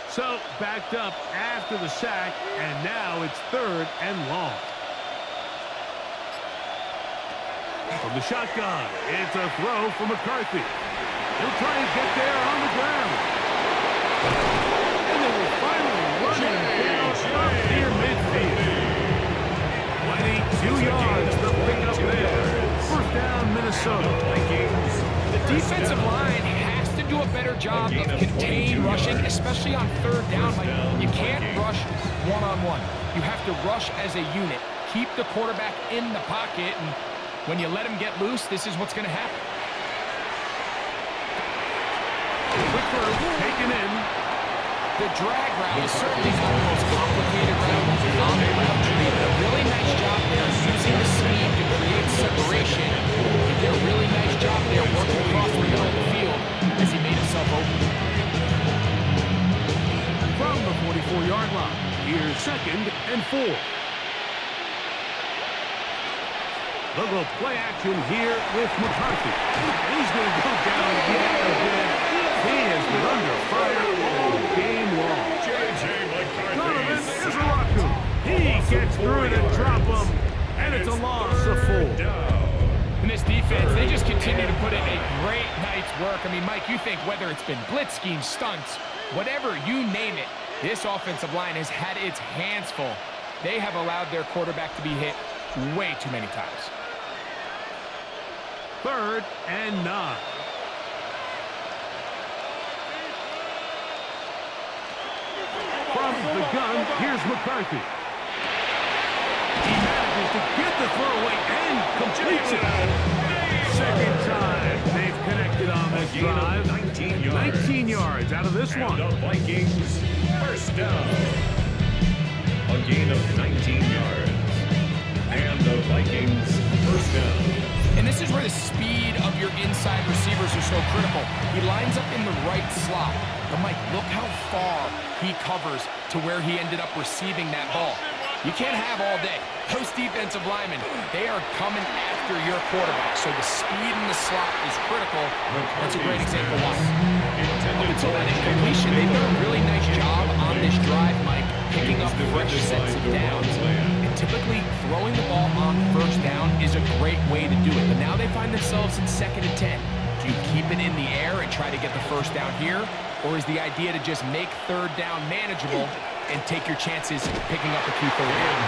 So, backed up after the sack, and now it's 3rd and long. From the shotgun, it's a throw for McCarthy. He'll try and get there on the ground. And they will finally run him down up near midfield. 22 yards, the pickup there. 1st down, Minnesota. The defensive line has to do a better job of contained rushing, especially on 3rd down. Like, you can't rush one-on-one. You have to rush as a unit. Keep the quarterback in the pocket, and when you let him get loose, this is what's going to happen. Quick throw, taken in. The drag route is certainly not the most complicated route on the route tree, but a really nice job there using the speed to create separation. He did a really nice job there working across the middle of the field as he made himself open. From the 44-yard line, here's 2nd and 4. They'll go play action here with McCarthy. He's going to go down yet again. He has been under fire all game long. Donovan is a raccoon. He gets through it and drop him, and it's a loss of 4. And this defense, they just continue to put in a great night's work. I mean, Mike, you think whether it's been blitz schemes, stunts, whatever, you name it, this offensive line has had its hands full. They have allowed their quarterback to be hit way too many times. 3rd and 9. From the gun, here's McCarthy. He manages to get the throw away and completes it. 2nd time they've connected on this drive. 19 yards out of this one. The Vikings, 1st down. A gain of 19 yards. And the Vikings, 1st down. And this is where the speed of your inside receivers are so critical. He lines up in the right slot. But, Mike, look how far he covers to where he ended up receiving that ball. You can't have all day. Those defensive linemen, they are coming after your quarterback. So the speed in the slot is critical. That's a great example why. Up until that incompletion, they've done a really nice job on this drive, Mike, picking up fresh sets of downs. And typically, throwing the ball on 1st down is a great way to do it. But now they find themselves in 2nd and 10. Do Do you keep it in the air and try to get the first down here? Or is the idea to just make third down manageable and take your chances picking up a key third down?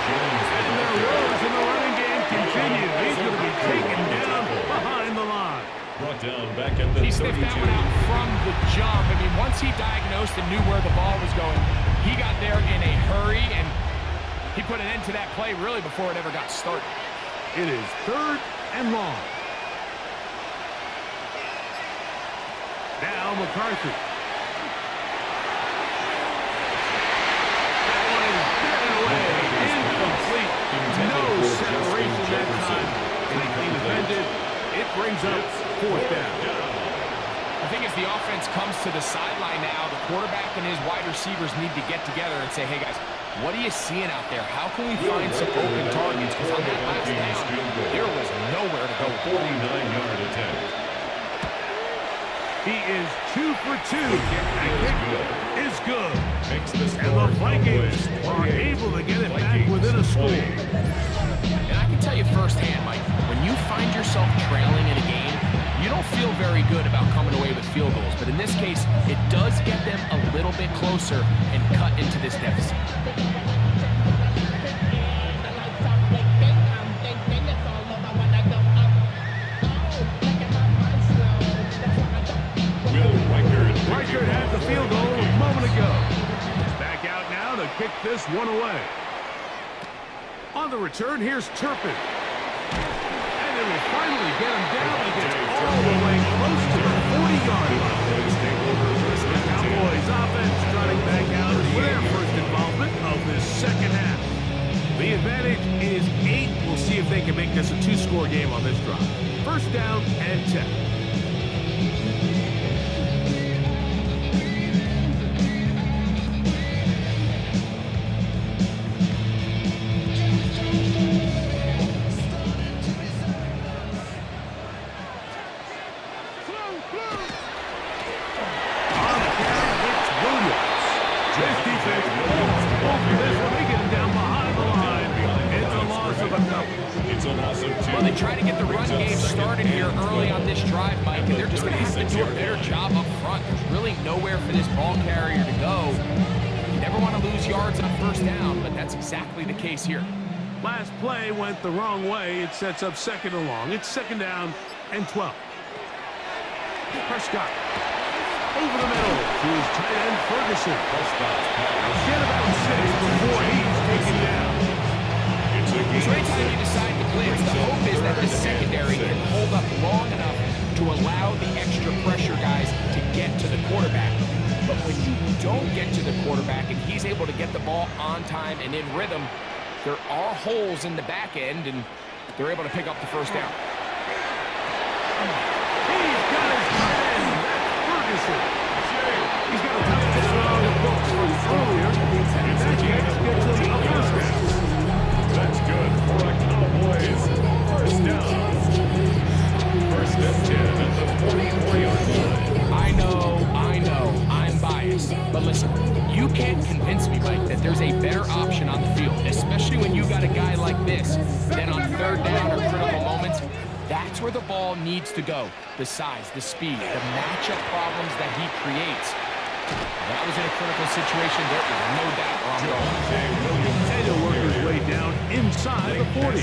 And the roars in the running game continue. He's going to be taken down behind the line. Brought down back at the He sniffed that one out from the jump. I mean, once he diagnosed and knew where the ball was going, he got there in a hurry, and he put an end to that play really before it ever got started. It is 3rd and long. Now McCarthy. That one is batted away. Incomplete. No separation that time. Tightly defended. It brings up 4th down. I think as the offense comes to the sideline now, the quarterback and his wide receivers need to get together and say, hey, guys, what are you seeing out there? How can we find some open targets? Because on that last down, there was nowhere to go. 49-yard attempt. He is 2 for 2. That kick is good. Makes the And the Vikings are able to get it back within a score. And I can tell you firsthand, Mike, when you find yourself trailing in a game, you don't feel very good about coming away with field goals. But in this case, it does get them a little bit closer and cut into this deficit. Reichert had the field goal a moment ago. He's back out now to kick this one away. On the return, here's Turpin. And they will finally get him down. He gets all the way close to the 40-yard line. The Cowboys offense trotting back out with their first involvement of this second half. The advantage is 8. We'll see if they can make this a 2-score game on this drive. First down and 10. Well, they try to get the run game started here early on this drive, Mike, and they're just going to have to do a better job up front. There's really nowhere for this ball carrier to go. You never want to lose yards on first down, but that's exactly the case here. Last play went the wrong way. It sets up 2nd and long. It's 2nd down and 12. Prescott over the middle to his tight end, Ferguson. Get about 6 before he's taken down. So anytime you decide to blitz, the hope is that the secondary can hold up long enough to allow the extra pressure guys to get to the quarterback. But when you don't get to the quarterback and he's able to get the ball on time and in rhythm, there are holes in the back end, and they're able to pick up the first down. He's got his tight end, Ferguson. He's got a touchdown on the books from earlier, and that gets him a first down. That's good for the Cowboys. First down. First and 10 at the 44-yard line. I know, I'm biased. But listen, you can't convince me, Mike, that there's a better option on the field, especially when you got a guy like this. Then on third down or critical moments, that's where the ball needs to go. The size, the speed, the matchup problems that he creates. That was in a critical situation. There is no doubt where I'm going. And he'll work his way down inside the 40.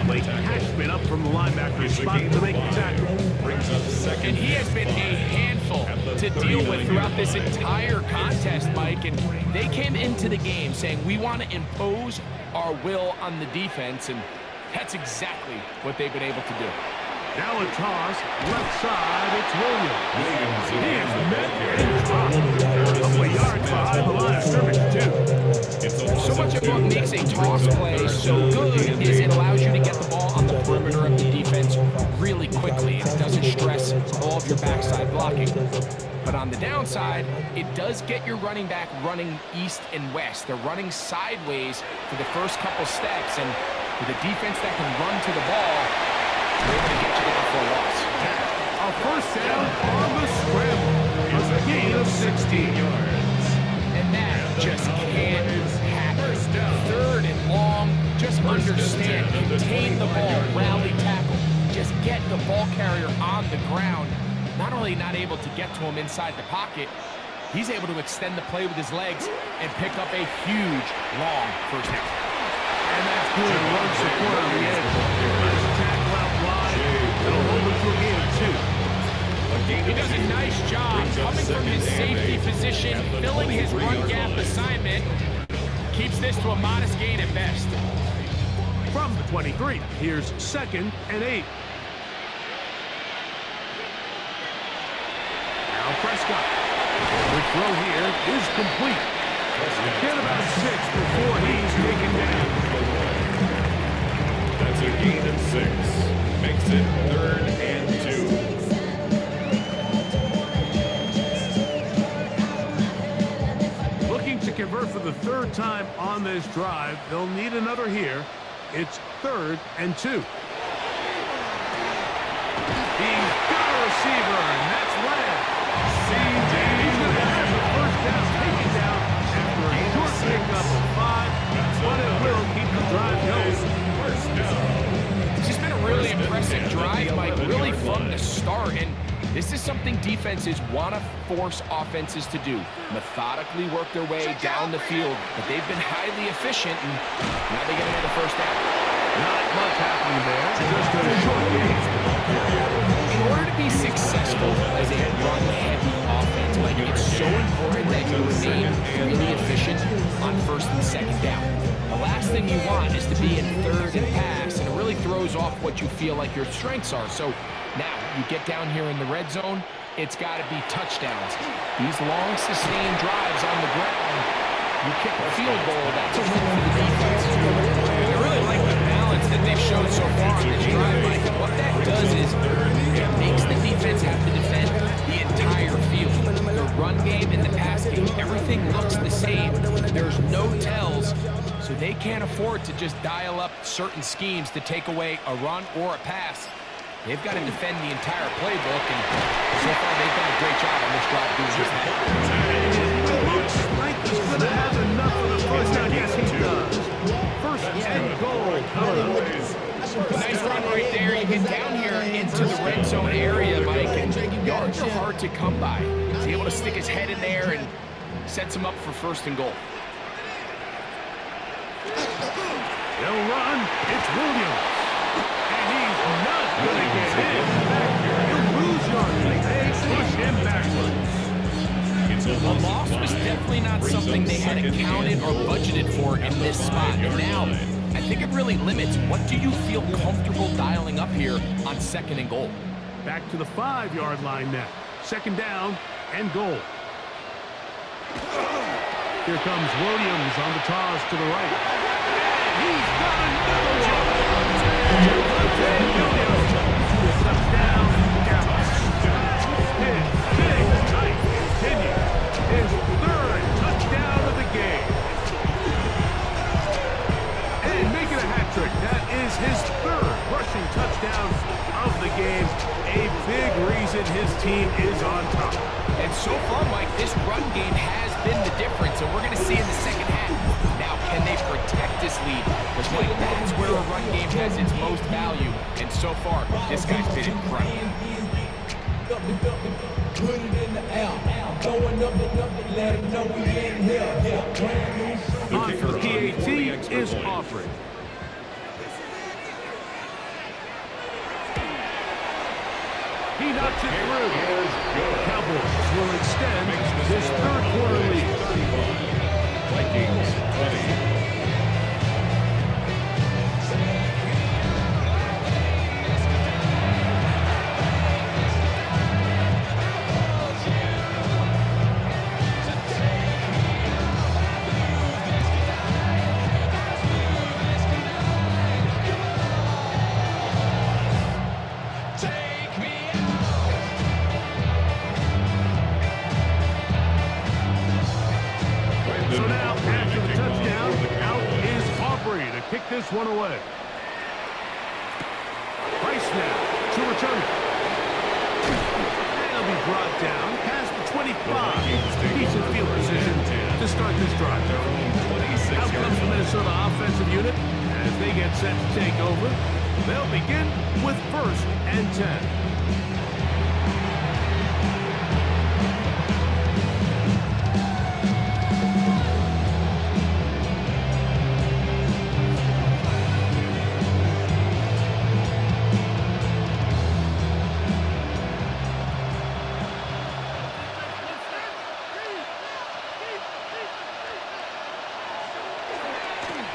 Blake Cashman up from the linebacker spot to make the tackle. And he has been a handful to deal with throughout this entire contest, Mike. And they came into the game saying, we want to impose our will on the defense. And that's exactly what they've been able to do. Now a toss, left side, it's Williams. He is met and dropped. A couple of yards behind the line of scrimmage, too. So much of what makes a toss play so good is it allows you to get the ball on the perimeter of the defense really quickly, and it doesn't stress all of your backside blocking. But on the downside, it does get your running back running east and west. They're running sideways for the first couple steps, and with a defense that can run to the ball, they're able to get you down for a loss. A first down on the scramble. A gain of 16 yards. And that just can't happen. Third and long, just understand, contain the ball, rally tackle. Just get the ball carrier on the ground. not only not able to get to him inside the pocket, he's able to extend the play with his legs and pick up a huge, long first down. And that's good. Run support on the edge. Nice tackle out wide. It'll hold him to a gain of 2. He does a nice job coming from his safety position, filling his run gap assignment. Keeps this to a modest gain at best. From the 23, here's 2nd and 8. Now Prescott. The throw here is complete. Get about 6 before he's taken down. That's a gain of 6. Makes it 3rd and 2. Looking to convert for the 3rd time on this drive. They'll need another here. It's 3rd and 2. He's got a receiver, and that's Lamb. He's going to have the first down taken down after a short pickup of 5, but it will keep the drive going. First down. It's just been a really impressive drive, Mike, really from the start, and this is something defenses want to force offenses to do. Methodically work their way down the field, but they've been highly efficient, and now they get another first down. Not much happening there, just a short gain. In order to be successful as a run-heavy offense, Mike, it's so important that you remain really efficient on 1st and 2nd down. The last thing you want is to be in 3rd and pass, and it really throws off what you feel like your strengths are. So now you get down here in the red zone, it's got to be touchdowns. These long, sustained drives on the ground, you kick a field goal, that's a win for the defense. I really like the balance that they've shown so far on this drive, Mike. And what that does is it makes the defense have to defend the entire field. The run game and the pass game, everything looks the same. There's no tells, so they can't afford to just dial up certain schemes to take away a run or a pass. They've got to defend the entire playbook, and so far they've done a great job on this drive doing just that. Looks like he's going to have enough for the first down. Yes, he does. 1st and goal. Nice run right there. You get down here into the red zone area, Mike, and yards are hard to come by. He's able to stick his head in there and sets him up for 1st and goal. They'll run. It's Williams. And he's not going to get in. He'll lose yards. They push him backwards. A loss was definitely not something they had accounted or budgeted for in this spot. And now, I think it really limits what do you feel comfortable dialing up here on 2nd and goal. Back to the 5-yard line now. 2nd down and goal. Here comes Williams on the toss to the right. And he's got another one. Touchdown, Dallas. His big night continues. His 3rd touchdown of the game. And making a hat trick. That is his 3rd rushing touchdown of the game. A big reason his team is on top. And so far, Mike, this run game has been the difference, and we're going to see in the 2nd half. Now, can they protect this lead? Because, Mike, that's where a run game has its most value, and so far, this guy's been incredible. Put it in the air, going up and up and let him know we in here. On for the PAT is Aubrey. He knocks it through. Cowboys will extend this 3rd quarter lead. Vikings 20. So now, after the touchdown, out is Aubrey to kick this one away. Price now to return it. And he'll be brought down past the 25. Decent field position to start this drive. Out comes the Minnesota offensive unit as they get set to take over. They'll begin with 1st and 10.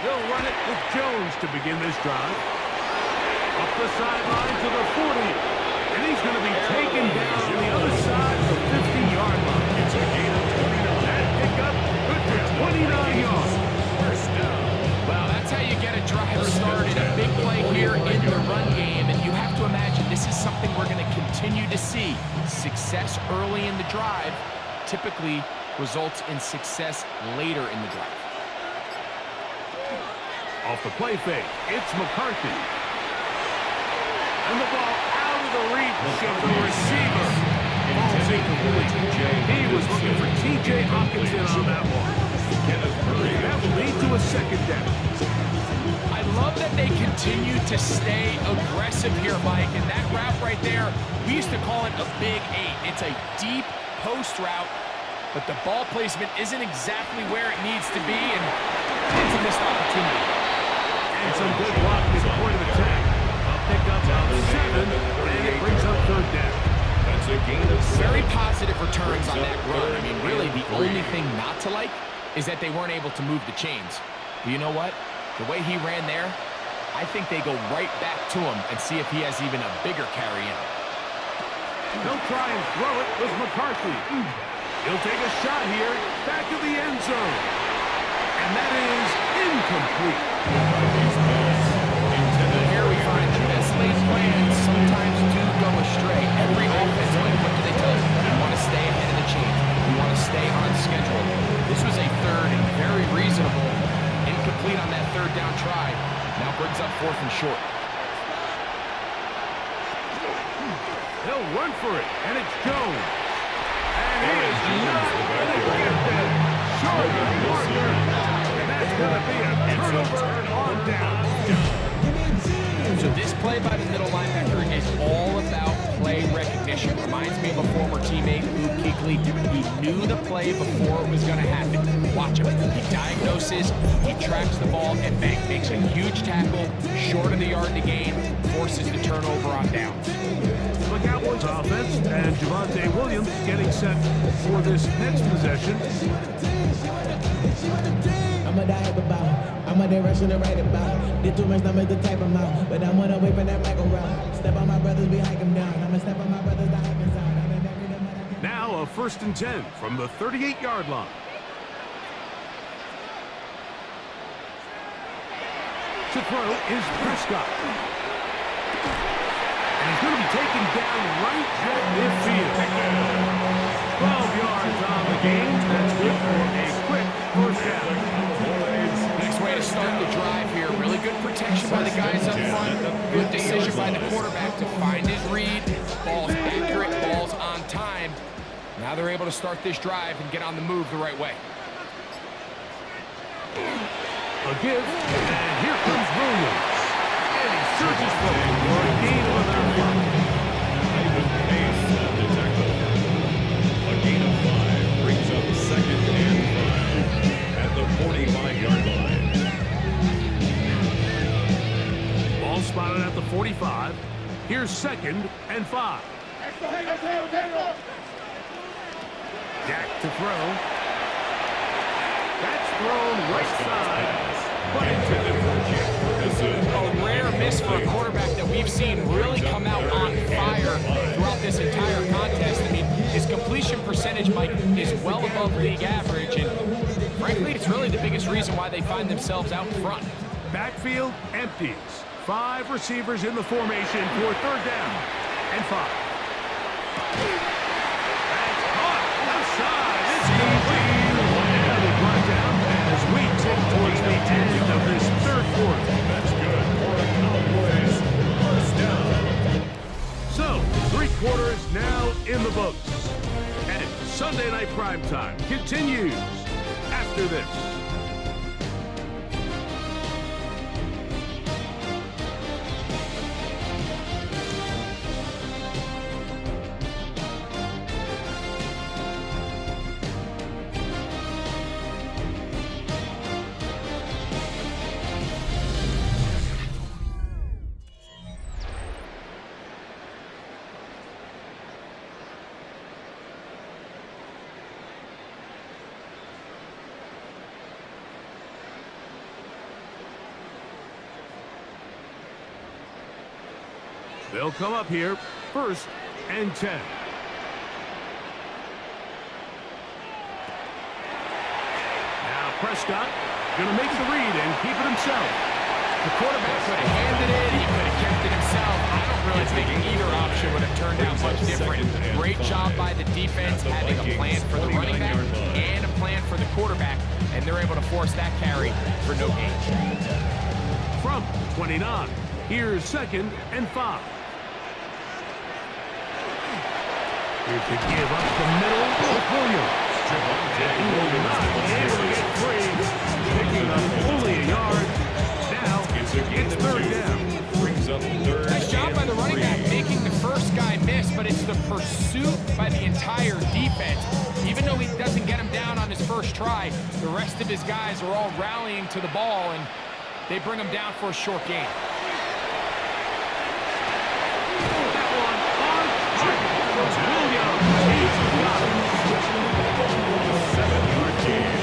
They'll run it with Jones to begin this drive. Up the sideline to the 40. And he's going to be taken down on the other side of the 50-yard line. It's a gain of 29. That pickup good for 29 yards. First down. Well, that's how you get a drive started. A big play here in the run game. And you have to imagine this is something we're going to continue to see. Success early in the drive typically results in success later in the drive. Off the play fake, it's McCarthy. And the ball out of the reach of the receiver. Ball's incomplete. He was looking for T.J. Hockenson on that one. That will lead to a second down. I love that they continue to stay aggressive here, Mike. And that route right there, we used to call it a big 8. It's a deep post route, but the ball placement isn't exactly where it needs to be, and it's a missed opportunity. And some good blocking at the point of attack. A pickup of 7, and it brings up third down. That's a gain of 7. Very positive returns on that run. I mean, really, the only thing not to like is that they weren't able to move the chains. But you know what? The way he ran there, I think they go right back to him and see if he has even a bigger carry in. They'll try and throw it with McCarthy. He'll take a shot here, back to the end zone. And that is incomplete. Here we find the best laid plans sometimes do go astray. Every offense, like, what do they tell you? You want to stay ahead of the chain. You want to stay on schedule. This was a third and very reasonable. Incomplete on that third down try. Now brings up 4th and short. He'll run for it, and it's Jones. And he is not going to get there. Short of Marker. And that's going to be a turnover on down. So this play by the middle linebacker is all about play recognition. Reminds me of a former teammate, Luke Kuechly. He knew the play before it was going to happen. Watch him. He diagnoses, he tracks the ball, and bang, makes a huge tackle, short of the yard to gain, forces the turnover on downs. The Cowboys offense and Javonte Williams getting set for this next possession. I'm a dive about. I'm a direction to write about. Did too much numbers to type them out. But I'm on the way for that Michael route. Step on my brothers, we hike them down. I'm a step on my brothers, the hype is out. Now a 1st and 10 from the 38-yard line. To throw is Prescott. And he's going to be taken down right at midfield. 12 yards on the game. That's good for a quick first down. Next way to start the drive here. Really good protection by the guys up front. Good decision by the quarterback to find his read. Ball's accurate, ball's on time. Now they're able to start this drive and get on the move the right way. A give, and here comes Williams. And he surges forward for a gain of about 5. A gain of 5 brings up 2nd and 5 at the 45-yard line. Ball spotted at the 45. Here's 2nd and 5. Jack to throw. That's thrown right side. But intended for A rare miss for a quarterback that we've seen really come out on fire throughout this entire contest. I mean, his completion percentage, Mike, is well above league average, and frankly, it's really the biggest reason why they find themselves out front. backfield empties. 5 receivers in the formation for 3rd down and 5. That's caught outside. It's complete. And they brought it down as we tick towards the end of this 3rd quarter. That's good for the Cowboys. First down. So, 3 quarters now in the books. And Sunday Night Primetime continues after this. They'll come up here, 1st and 10. Now Prescott going to make the read and keep it himself. The quarterback could have handed it. He could have kept it himself. I don't really think either option would have turned out much different. Great job by the defense having a plan for the running back and a plan for the quarterback, and they're able to force that carry for no gain. From 29, here's 2nd and 5. Here's the give up the middle with Williams. And he will not be able to get free, picking up only a yard. Now it's 3rd down. Brings up 3rd. Nice job by the running back making the first guy miss, but it's the pursuit by the entire defense. Even though he doesn't get him down on his first try, the rest of his guys are all rallying to the ball, and they bring him down for a short gain. That one on target for Williams. He's got it. 7-yard gain.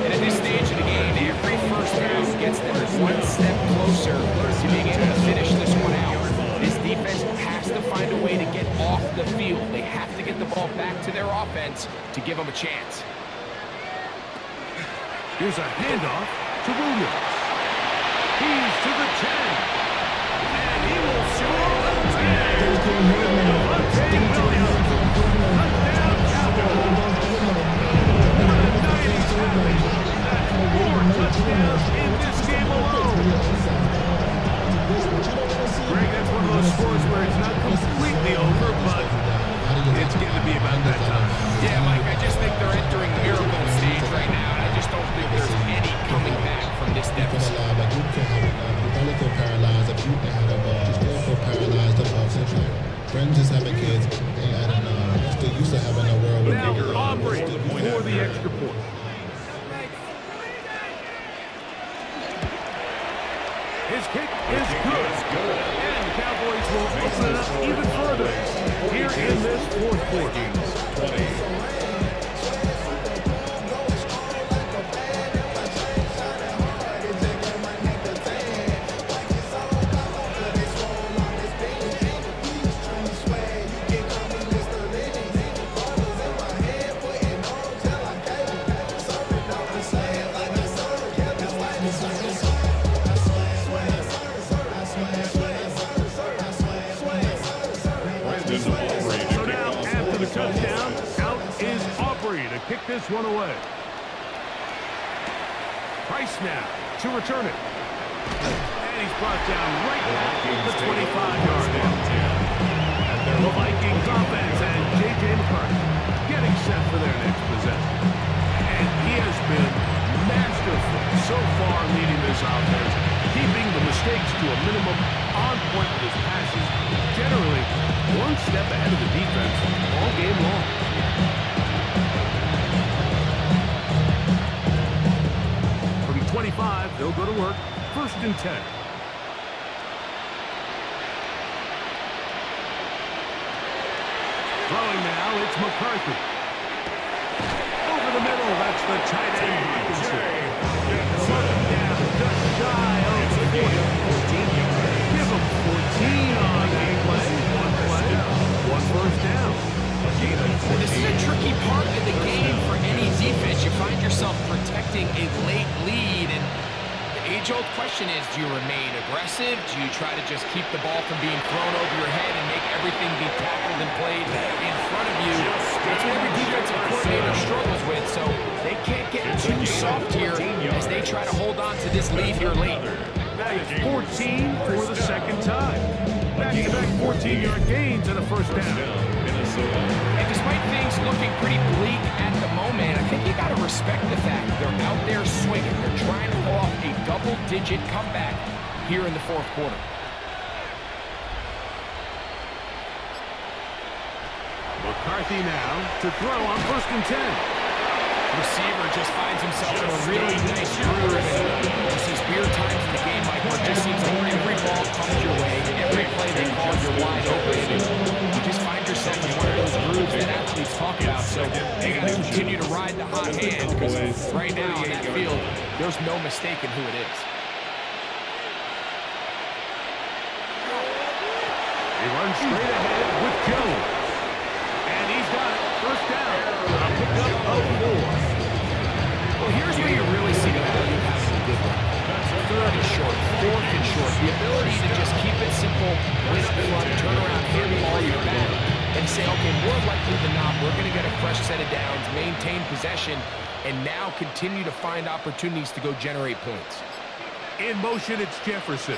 And at this stage of the game, every first down gets them one step closer to being able to finish this one out. This defense has to find a way to get off the field. They have to get the ball back to their offense to give them a chance. Here's a handoff to Williams. He's to the 10. And he will score the 10. Devontae Williams. Touchdown Cowboys. More than 97. That's 4 touchdowns in this game alone. Greg, that's one of those scores where it's not completely over, but it's going to be about that time. Yeah, Mike, I just think they're entering miracle stage right now, and I just don't think there's any coming back from this deficit. Friends just having kids, they adding still used to having a world with Now Aubrey for the extra point. His kick is good. And the Cowboys will open it up even further here in this 4th quarter. 20. So now, after the touchdown, out is Aubrey to kick this one away. Price now to return it. And he's brought down right at the 25-yard line. The Vikings offense and J.J. McCarthy getting set for their next possession. And he has been masterful so far leading this offense, keeping the mistakes to a minimum, on point with his passes, generally one step ahead of the defense all game long. From 25, they'll go to work, 1st and 10. Throwing now, it's McCarthy. Over the middle, that's the tight end. Down, just shy of 40. Give him 14 on a play. One first down. This is a tricky part of the game for any defense. You find yourself protecting a late lead, and the age-old question is, do you remain aggressive? Do you try to just keep the ball from being thrown over your head and make everything be tackled and played in front of you? That's what every defensive coordinator struggles with, so they can't get too soft here as they try to hold on to this lead here late. That is 14 for the 2nd time. Back-to-back 14-yard gains and a first down. And despite things looking pretty bleak at the moment, I think you got to respect the fact they're out there swinging. They're trying to pull off a double-digit comeback here in the 4th quarter. McCarthy now to throw on 1st and 10. Receiver just finds himself in a really nice groove, and there's these weird times in the game, Mike, where it just seems like every ball comes your way, every play they call, you're wide open, and you just find yourself in one of those grooves that athletes talk about. So they got to continue to ride the hot hand, because right now on that field, there's no mistaking who it is. run straight ahead with Jones. And he's got it. First down. A pickup of 4. Well, here's where you really see the value of having a good run. Third and short, fourth and short. The ability to just keep it simple, win up front, turn around, hand the ball to your back, and say, okay, more likely than not, we're going to get a fresh set of downs, maintain possession, and now continue to find opportunities to go generate points. In motion, it's Jefferson.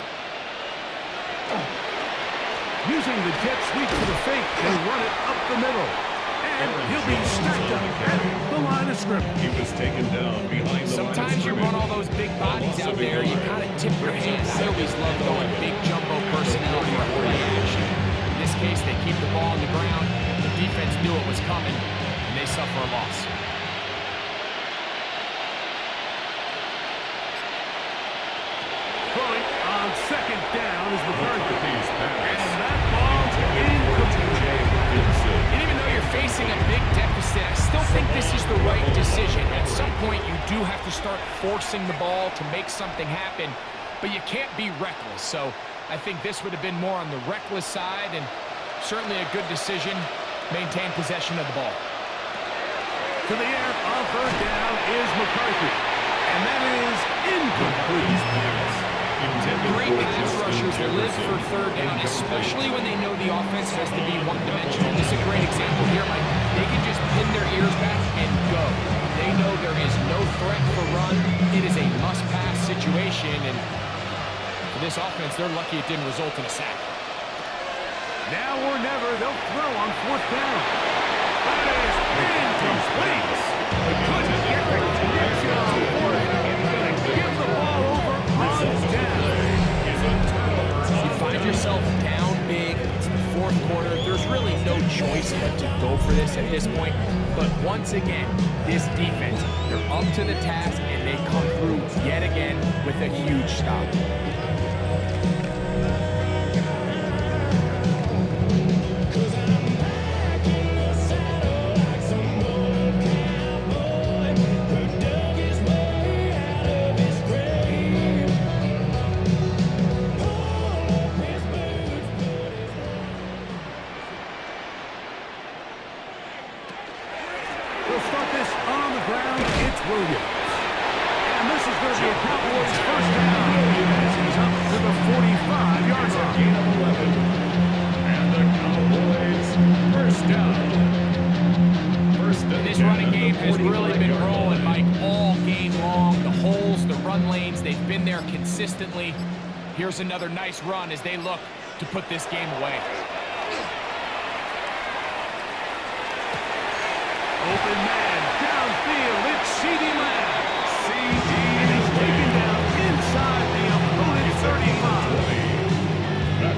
Using the jet sweep for the fake, they run it up the middle. And he'll be stacked up at the line of scrimmage. He was taken down behind the line of Sometimes you run all those big bodies out there, you kind of tip your hands. I always love going big jumbo personnel for a play action. In this case, they keep the ball on the ground. The defense knew it was coming, and they suffer a loss. Throwing on second down is McCarthy. And that ball's incomplete. And even though you're facing a big deficit, I still think this is the right decision. At some point, you do have to start forcing the ball to make something happen, but you can't be reckless. So I think this would have been more on the reckless side, and certainly a good decision. Maintain possession of the ball. To the air on third down is McCarthy. And that is incomplete. Great pass rushers live for third down, especially when they know the offense has to be one-dimensional. This is a great example here, Mike. They can just pin their ears back and go. They know there is no threat for run. It is a must-pass situation, and for this offense, they're lucky it didn't result in a sack. Now or never, they'll throw on fourth down. That is incomplete. Couldn't get the connection on fourth. Going to give the ball over on down. You find yourself down big. It's the fourth quarter. There's really no choice but to go for this at this point. But once again, this defense, they're up to the task, and they come through yet again with a huge stop. We'll start this on the ground. It's Williams. And this is going to be a Cowboys first down. As he's up to the 45-yard line. Gain of 11. And the Cowboys first down. And this running game has really been rolling, Mike, all game long. The holes, the run lanes, they've been there consistently. Here's another nice run as they look to put this game away. Open man, downfield, it's C.D. Lamb. C.D. And he's taken down inside the opponent's 35.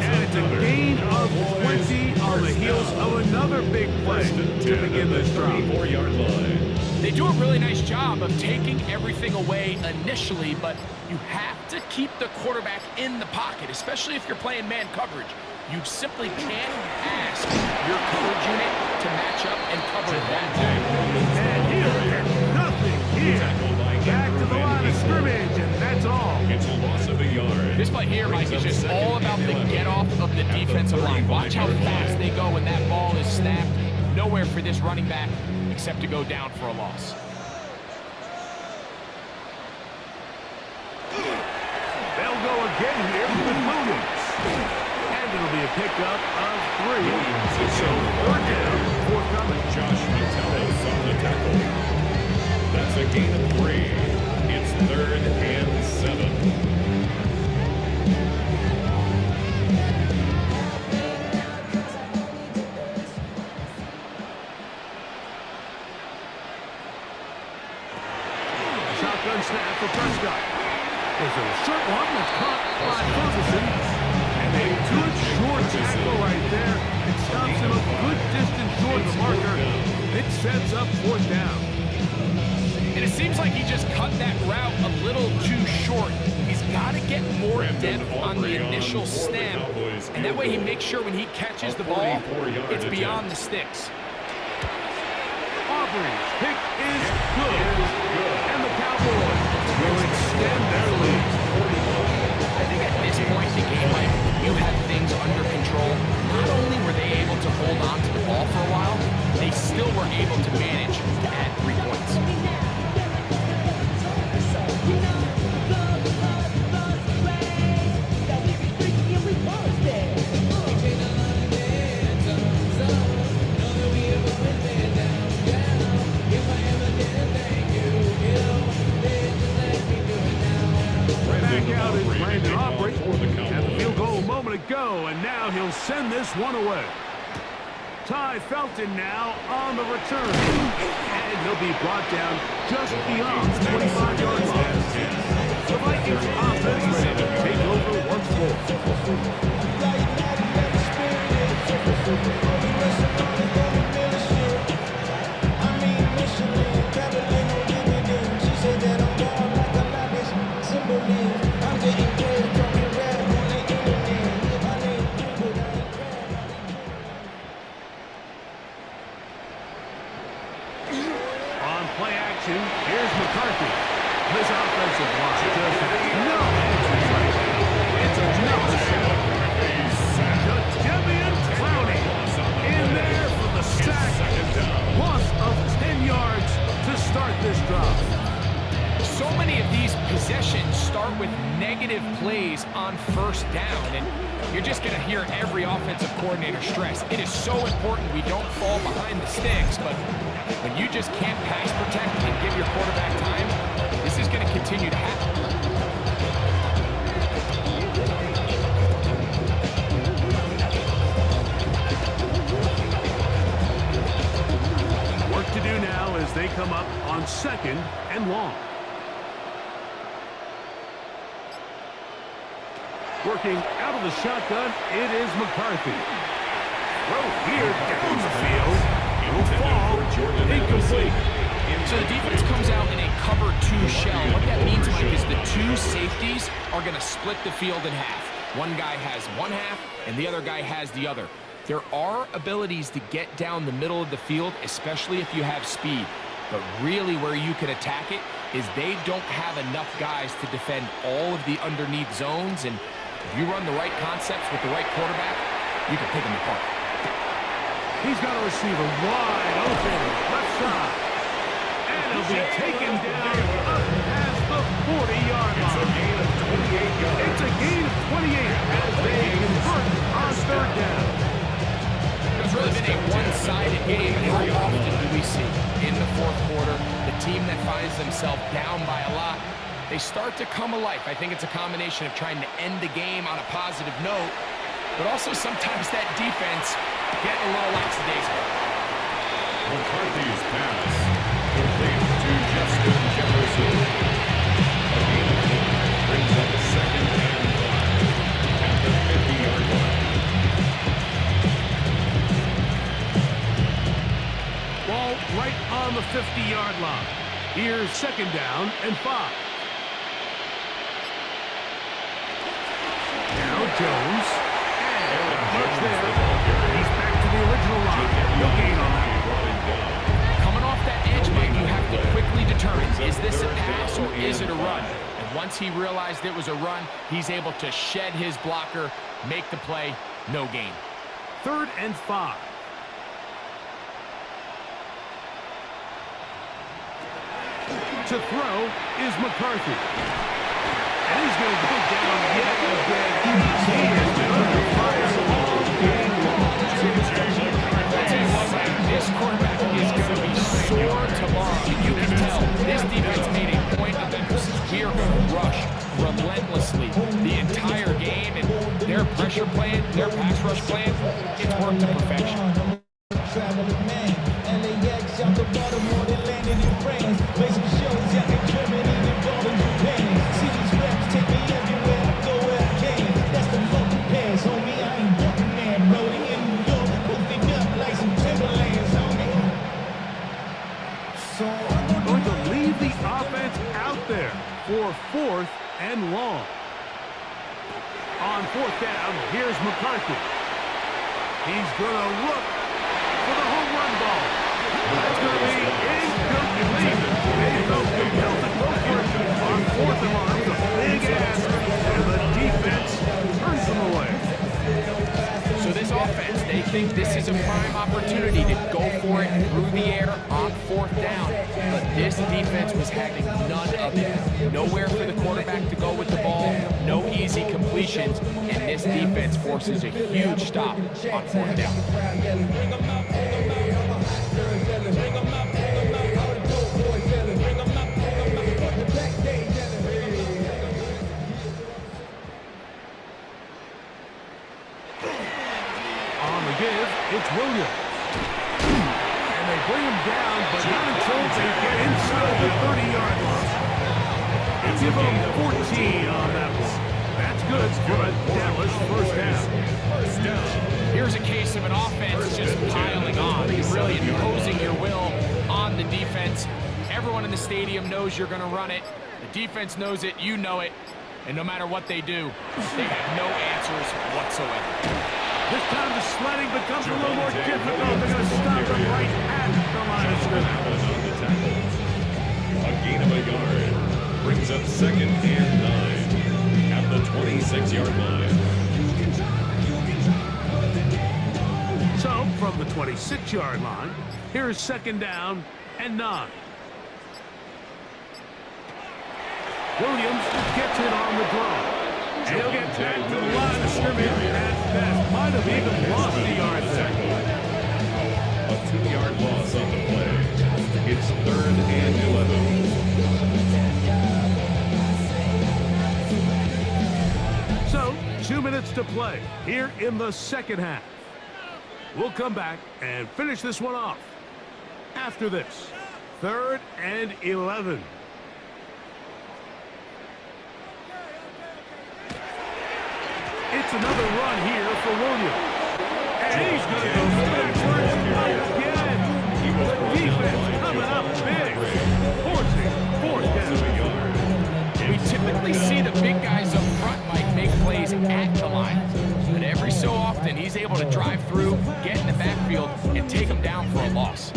And it's a gain of 20 on the heels of another big play to begin this drive. 4-yard line. They do a really nice job of taking everything away initially, but you have to keep the quarterback in the pocket, especially if you're playing man coverage. You simply can't ask your coverage unit to match up and cover that. And he'll get nothing here. Back to the line of scrimmage, and that's all. It's a loss of a yard. This play here, Mike, is just all about the get-off of the defensive line. Watch how fast they go when that ball is snapped. Nowhere for this running back except to go down for a loss. They'll go again here with Williams. And it'll be a pickup of 3. So third down, forthcoming. Josh Metellus on the tackle. That's a gain of 3. It's 3rd and 7. Shotgun snap for Prescott. There's a short one that's caught by Ferguson. And a good short tackle right there. It stops him a good distance short of the marker. It sets up fourth down. And it seems like he just cut that route a little too short. He's got to get more depth on the initial snap. And that way he makes sure when he catches the ball, it's beyond the sticks. Aubrey's pick is good. And the Cowboys will extend their lead. I think at this point in the game, Mike, you have things under control. Not able to manage to add 3 points. Back out is Brandon Aubrey. Had the field goal a moment ago, and now he'll send this one away. Ty Felton now on the return. And he'll be brought down just beyond the 25-yard line. The Vikings offense ready to take over once more. Play action. Here's McCarthy. This offensive line just has no answers right now. It's another sack. Jadeveon Clowney in there for the sack. Loss of 10 yards to start this drive. So many of these possessions start with negative plays on first down, and you're just going to hear every offensive coordinator stress. It is so important we don't fall behind the sticks, but when you just can't pass protect and give your quarterback time, this is going to continue to happen. Work to do now as they come up on 2nd and long. Working out of the shotgun, it is McCarthy. Throw here down the field. It'll fall. Incomplete. So the defense comes out in a cover 2 shell. What that means, Mike, is the 2 safeties are going to split the field in half. One guy has one half, and the other guy has the other. There are abilities to get down the middle of the field, especially if you have speed. But really where you can attack it is they don't have enough guys to defend all of the underneath zones, and if you run the right concepts with the right quarterback, you can pick them apart. He's got a receiver wide open, left side. And he'll be taken down up past the 40-yard line. It's a gain of 28 as they convert on 3rd down. It's really been a one-sided game. How often do we see in the 4th quarter the team that finds themselves down by a lot, they start to come alive? I think it's a combination of trying to end the game on a positive note, but also sometimes that defense getting a little lackadaisical. McCarthy's pass complete to Justin Jefferson. A gain of 4 brings up 2nd and 5 at the 50-yard line. Ball right on the 50-yard line. Here's 2nd down and 5. Now Jones. And much there. He's back to the original line. No gain on that. Coming off that edge, Mike, you have to quickly determine, is this a pass or is it a run? And once he realized it was a run, he's able to shed his blocker, make the play, no gain. 3rd and 5. To throw is McCarthy. And he's going to go down yet again. He has been under fire all game long. This quarterback is going to be sore tomorrow. And you can tell this defense made a point of emphasis. We are going to rush relentlessly the entire game. And their pressure plan, their pass rush plan, it's worked to perfection. Traveling man, LAX out the Baltimore, they landed in France. Basic shows out in Germany, and Golden Japan. See these raps take me everywhere, I go where I can. That's the local pass, homie. I ain't walking there, rolling in New York, posted up like some Timberlands, homie. So I'm Going to leave the offense out there for 4th and long. On 4th down, here's McCarthy. He's going to look for the home run ball. That's going to be incomplete. They felt compelled to go for it on 4th and long. It's a big ask, and the defense turns them away. So this offense, they think this is a prime opportunity to go for it through the air on 4th down. But this defense was having none of it. Nowhere for the quarterback to go with the ball, no easy completions, and this defense forces a huge stop on 4th down. It's Williams. And they bring him down, but not until they get inside the 30-yard line. Give him 14 on that one. That's good for a Dallas first down. Here's a case of an offense just piling on. You're really imposing your will on the defense. Everyone in the stadium knows you're going to run it. The defense knows it. You know it. And no matter what they do, they have no answers whatsoever. This time the sledding becomes a little more difficult. They're going to stop him right at the line of scrimmage. A gain of a yard brings up 2nd and 9 at the 26-yard line. So from the 26-yard line, here's 2nd down and 9. Williams gets it on the draw. And he'll get back to the line of scrimmage at best. Might have even lost the yard there. A 2-yard loss on the play. It's 3rd and 11. So, 2 minutes to play here in the 2nd half. We'll come back and finish this one off after this. 3rd and 11. It's another run here for Williams. And he's going to go backwards again. The defense coming up big. Forcing 4th down. We typically see the big guys up front, Mike, make plays at the line. But every so often, he's able to drive through, get in the backfield, and take them down for a loss.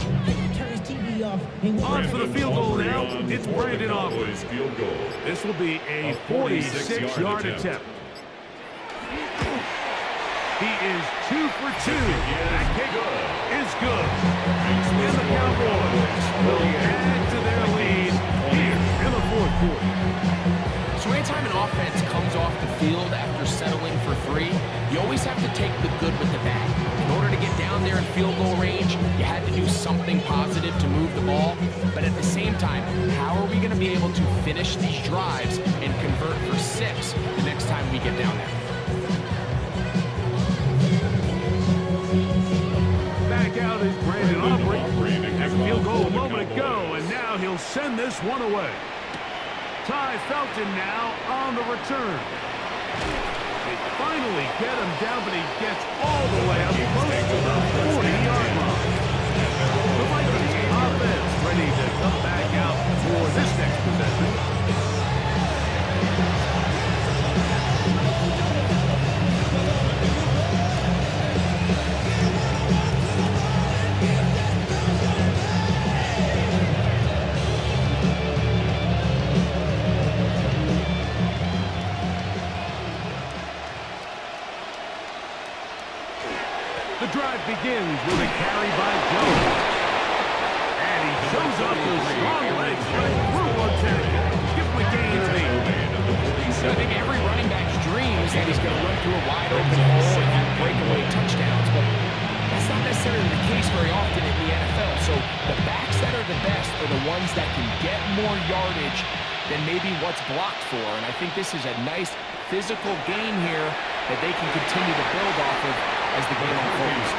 On for the field goal now. It's Brandon Aubrey. This will be a 46-yard attempt. He is 2 for 2. That kick is good. And the Cowboys will add to their lead here in the 4th quarter. So anytime an offense comes off the field after settling for 3, you always have to take the good with the bad. In order to get down there in field goal range, you had to do something positive to move the ball. But at the same time, how are we going to be able to finish these drives and convert for 6 the next time we get down there? Back out is Brandon Aubrey. Had a field goal a moment ago, and now he'll send this one away. Ty Felton now on the return. They finally get him down, but he gets all the way up close to the 40-yard line. The Vikings offense ready to come back out for this next possession. The drive begins with a carry by Jones. And he shows off those strong legs right through one tackle. Give him a gain of 8. I think every running back's dream is that he's going to run through a wide open hole and have breakaway touchdowns, but that's not necessarily the case very often in the NFL. So the backs that are the best are the ones that can get more yardage than maybe what's blocked for. And I think this is a nice physical game here that they can continue to build off of as the game unfolds.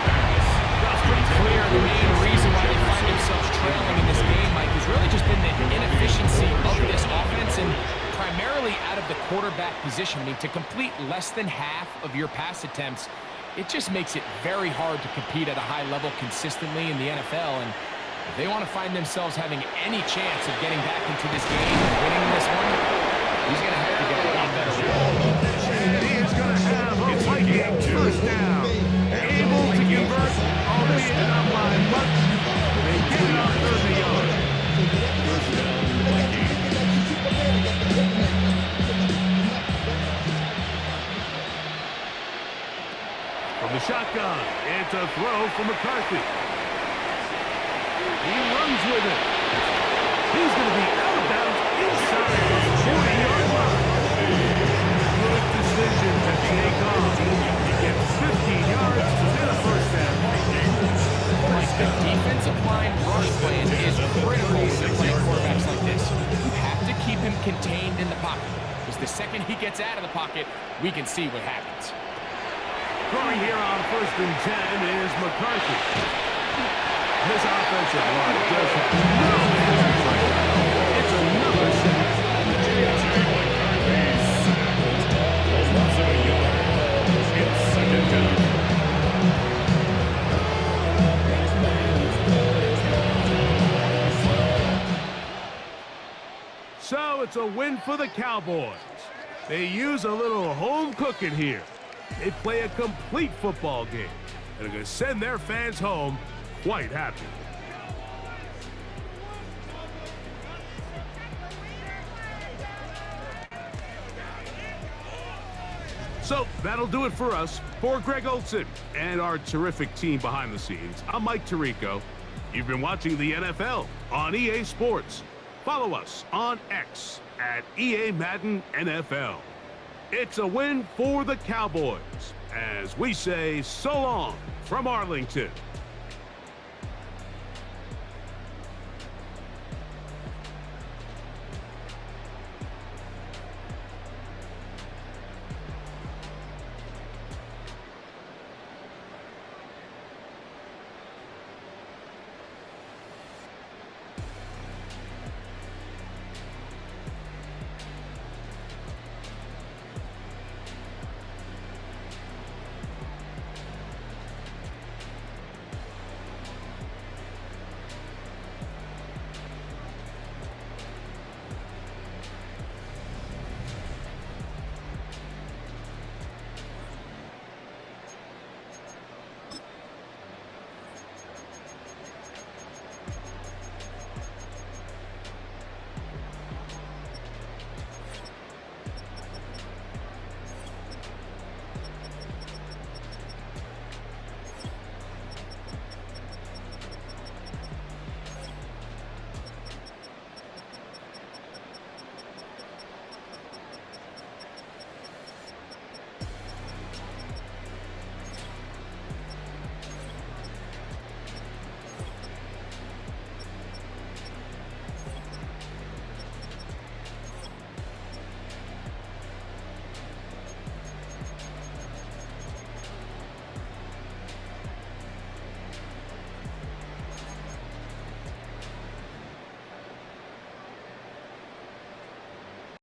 It's pretty clear the main reason why they find themselves trailing in this game, Mike, has really just been the inefficiency of this offense and primarily out of the quarterback position. I mean, to complete less than half of your pass attempts, it just makes it very hard to compete at a high level consistently in the NFL. And if they want to find themselves having any chance of getting back into this game and winning this one, he's going to have to get a lot better. And he is going to have a Viking first down. Able to convert, albeit not by much. They get it on 30 yards. First down, Vikings. From the shotgun. It's a throw for McCarthy. He runs with it. He's going to be out of bounds inside the 40-yard line. Good decision to take off. He gets 15 yards and a first down. Like the defensive line rush plan is critical when you're playing quarterbacks like this. You have to keep him contained in the pocket, because the second he gets out of the pocket, we can see what happens. Throwing here on 1st and 10 is McCarthy. This offensive line does have no answers right now. It's another sack. Loss of a yard. It's 2nd down. So it's a win for the Cowboys. They use a little home cooking here. They play a complete football game and are going to send their fans home quite happy. So that'll do it for us. For Greg Olson and our terrific team behind the scenes, I'm Mike Tirico. You've been watching the NFL on EA Sports. Follow us on X at EA Madden NFL. It's a win for the Cowboys as we say so long from Arlington.